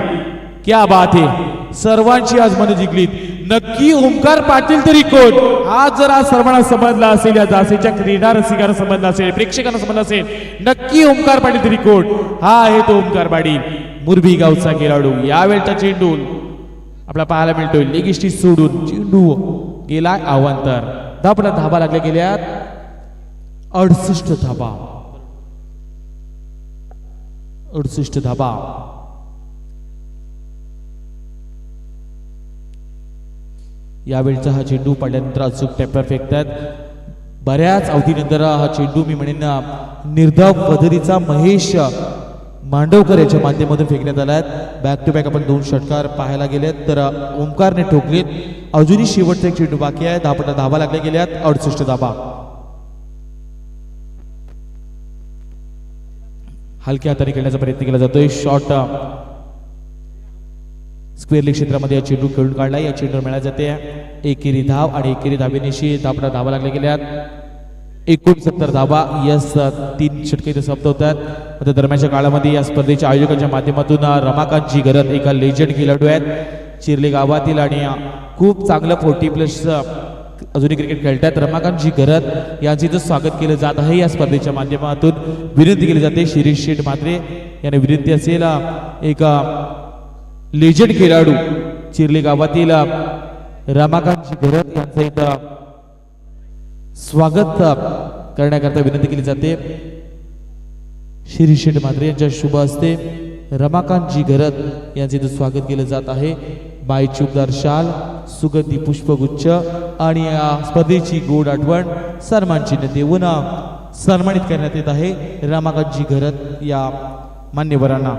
क्या बात आहे. सर्वांची आज मन जिंकलीत. नक्की ओमकार पाटील तरी कोण आज जर आज सर्वांना समजला असेल या दासेच्या क्रीडा रसिकांना समजला असेल प्रेक्षकांना समजला असेल नक्की ओमकार पाटील तरी कोण हा आहे तो ओमकार पाटील मुरबी गावचा खेळाडू. यावेळचा चेंडू आपला पाहायला मिळतोय लेगिष्टी सोडून चेंडू गेलाय अवांतर. धापला धाबा लागल्या गेल्यात 68 धाबा 68 धाबा. यावेळचा हा चेंडू पडल्यानंतर अचूक टप्प्यावर फेकतात. बऱ्याच अवधीनंतर हा चेंडू मी म्हणेन निर्धाव पद्धतीचा महेश मांडवकर याच्या माध्यमातून फेकण्यात आलाय. बॅक टू बॅक आपण 2 षटकार पाहायला गेलेत तर ओमकारने ठोकलेत. अजूनही शेवटचा एक चेंडू बाकी आहे. धापटा धाबा लागल्या गेल्यात 68 धाबा. हलक्या हाताने खेळण्याचा प्रयत्न केला जातोय. शॉट स्क्वेअर लेग क्षेत्रामध्ये या चेंडू खेळून काढला. या चेंडूवर मिळाला जाते एकेरी धाव आणि एकेरी धावेनिशी धापटा धाबा लागल्या गेल्यात 69 धाबा. यस 3 षटके इथे समाप्त होतात. आता दरम्यानच्या काळामध्ये या स्पर्धेच्या आयोजकांच्या माध्यमातून रमाकांतजी गरत एका लेजंड खेळाडू आहेत चिरले गावातील आणि खूप चांगलं 40+ अजूनही क्रिकेट खेळतात. रमाकांतजी गरत यांचे इथं स्वागत केलं जात आहे या स्पर्धेच्या माध्यमातून. विनंती केली जाते शिरीष शेठ म्हात्रे यांना विनंती असेल एक लेजंड खेळाडू चिरले गावातील रमाकांतजी गरत यांचं इथं स्वागत करण्याकरता विनंती केली जाते. शिरीष शेठ म्हात्रे यांच्या शुभ हस्ते रमाकांतजी गरत यांचे इथं स्वागत केलं जात आहे. बाय चुबदार शाल सुगंधी पुष्पगुच्छ आणि या स्पर्धेची गोड आठवण सन्मान चिन्ह देऊन सन्मानित करण्यात येत आहे रमाकांतजी गरत या मान्यवरांना.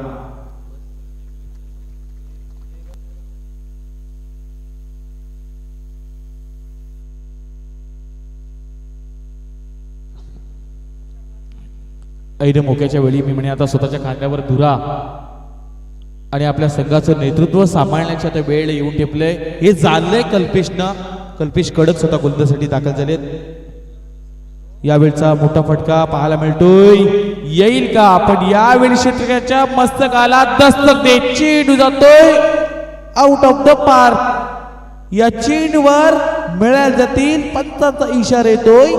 ऐन मोक्याच्या वेळी मी म्हणे आता स्वतःच्या खांद्यावर धुरा आणि आपल्या संघाचं नेतृत्व सांभाळण्याची आता वेळ येऊन ठेपलंय. हे जाणलंय कल्पेशनं. कल्पेश कडक स्वतः गोलंदाजीसाठी दाखल झालेत. यावेळचा मोठा फटका पाहायला मिळतोय. येईल का पण यावेळी क्षेत्रकाच्या मस्तकाला दस्तक देत चेंडू जातोय आउट ऑफ द पार्क. या चेंडूवर मिळायला जातील पंचांचा इशारा येतोय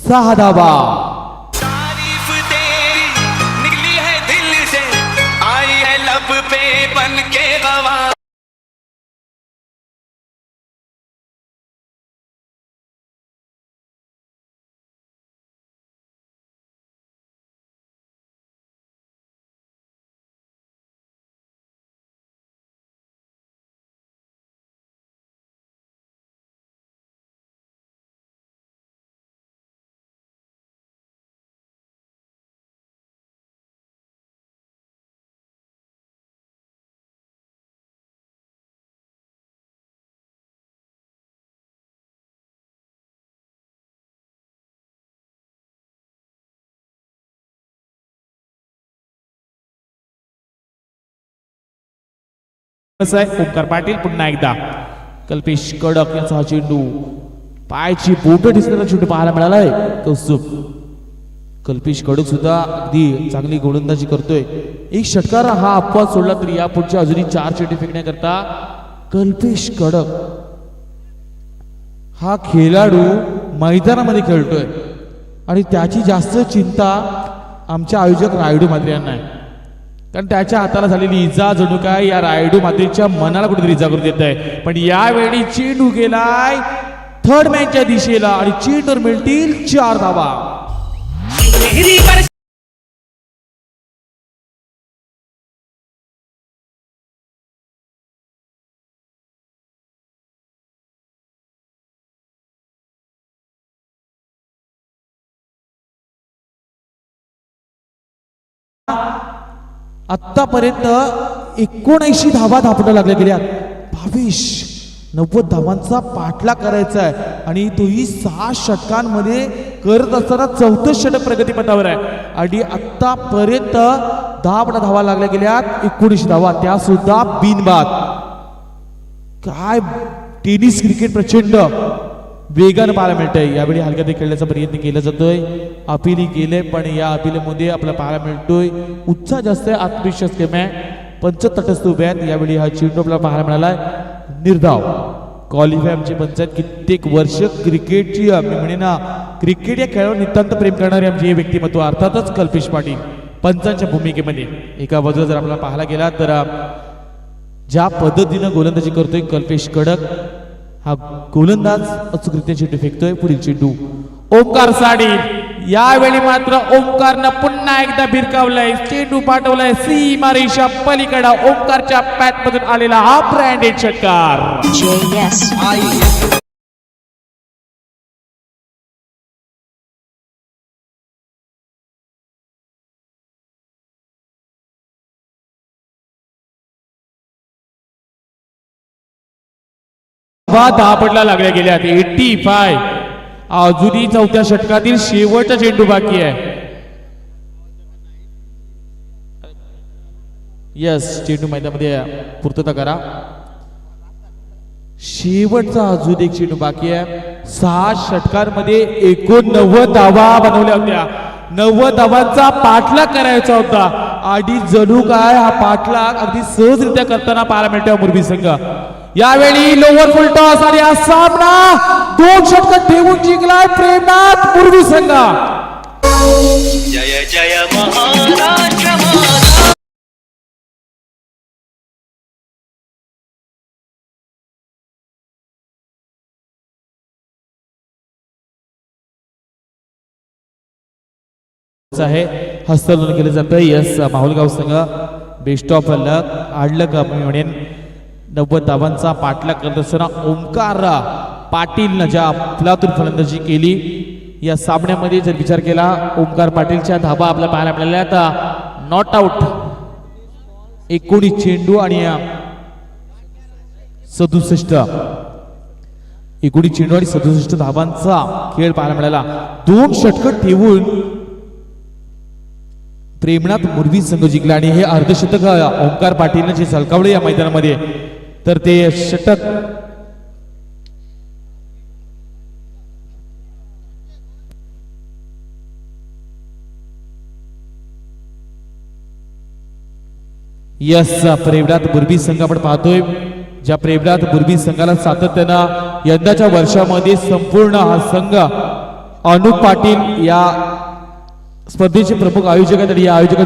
6 धाबा. तारीफ तेरी निकली है दिल से आई है लब पे बन के गवा. कसं आहे ओमकार पाटील पुन्हा एकदा कल्पेश कडक यांचा हा चेंडू पायची बोट दिसणारा चेंडू पाहायला मिळालाय. कौस्तुभ कल्पेश कडक सुद्धा अगदी चांगली गोलंदाजी करतोय. एक षटकार हा अपवाद सोडला तरी या पुढच्या अजूनही 4 चेंडू फेकण्याकरता कल्पेश कडक हा खेळाडू मैदानामध्ये खेळतोय आणि त्याची जास्त चिंता आमचे आयोजक रायडू मात्रे यांना आहे, कारण त्याच्या हाताला झालेली इजा जणू काय या रायडू मात्रेच्या मनाला कुठेतरी इजा करून देत आहे. पण यावेळी चेंडू गेलाय थर्ड मॅनच्या दिशेला आणि चेंडूवर मिळतील 4 धावा. आतापर्यंत 79 धावा धापडं लागल्या गेल्या. 90 धावांचा पाठलाग करायचा आहे आणि तोही 6 षटकांमध्ये करत असताना 4थं षटक प्रगतीपथावर आहे. आणि आतापर्यंत 10 धावा लागल्या गेल्यात, 19 धावा, त्या सुद्धा बिनबाद. काय टेनिस क्रिकेट प्रचंड वेगानं पाहायला मिळतंय. यावेळी हलक्यात खेळण्याचा प्रयत्न केला जातोय, अपीलही केले, पण या अपीलमध्ये आपल्याला पाहायला मिळतोय उत्साह जास्त आहे, आत्मविश्वास कमी आहे. 5 तटस्थ उभे आहेत. यावेळी हा चेंडू आपल्याला पाहायला मिळालाय निर्धाव. क्वालिफाय आमची पंचायत कित्येक वर्ष क्रिकेटची मी म्हणे ना, क्रिकेट या खेळावर नितांत प्रेम करणारे आमचे हे व्यक्तिमत्व अर्थातच कल्पेश पाटील पंचांच्या भूमिकेमध्ये. एका बाजूला जर आपल्याला पाहायला गेला तर ज्या पद्धतीनं गोलंदाजी करतोय कल्पेश कडक, हा गोलंदाज अचूकरित्या चेंडू फेकतोय. पुढील चेंडू ओंकार साडी. यावेळी मात्र ओंकारनं पुन्हा एकदा भिरकावलंय, चेंडू पाठवलाय सीमारेषा पलीकडे. ओंकारच्या पॅट मधून आलेला हा ब्रँडेड षटकार. धापडला लागल्या गेल्या 85. अजूनही 4थ्या षटकातील शेवटचा चेंडू बाकी आहे. यस, चेंडू मैदानामध्ये पूर्तता करा. शेवटचा अजून एक चेंडू बाकी आहे. 6 षटकांमध्ये 89 धावा बनवल्या होत्या. 90 धावांचा पाठलाग करायचा होता आणि जणू काय हा पाठलाग अगदी सहजरित्या करताना पाहायला मिळतो मुरबी संघ. यावेळी लोअर फुल टॉस आणि हा सामना 2 षटक ठेवून जिंकलाय प्रेमनाथ मुरबी संघ. जय जय महाराष्ट्र माझा. आहे हस्तधून केलं जातं. यस, माहुलगाव संघ बेस्ट ऑफ लक आडलं का मी म्हणेन. 90 धावांचा पाठलाग करत असताना ओंकार पाटीलनं ज्या अफलातून फलंदाजी केली या सामन्यामध्ये जर विचार केला, ओंकार पाटीलच्या धावा आपल्याला पाहायला मिळाल्या. आता नॉट आउट 19 चेंडू आणि 67 19 चेंडू आणि 67 धावांचा खेळ पाहायला मिळाला. 2 षटक ठेवून प्रेमनाथ मुरबी संघ जिंकला आणि हे अर्धशतक ओंकार पाटीलने जे झलकावले या मैदानामध्ये, तर ते षटक यस प्रेमनाथ मुरबी संघ आपण पाहतोय. ज्या प्रेमनाथ मुरबी संघाला सातत्यानं यंदाच्या वर्षामध्ये संपूर्ण हा संघ अनुप पाटील या स्पर्धेचे प्रमुख आयोजक आहेत आणि या आयोजकाच्या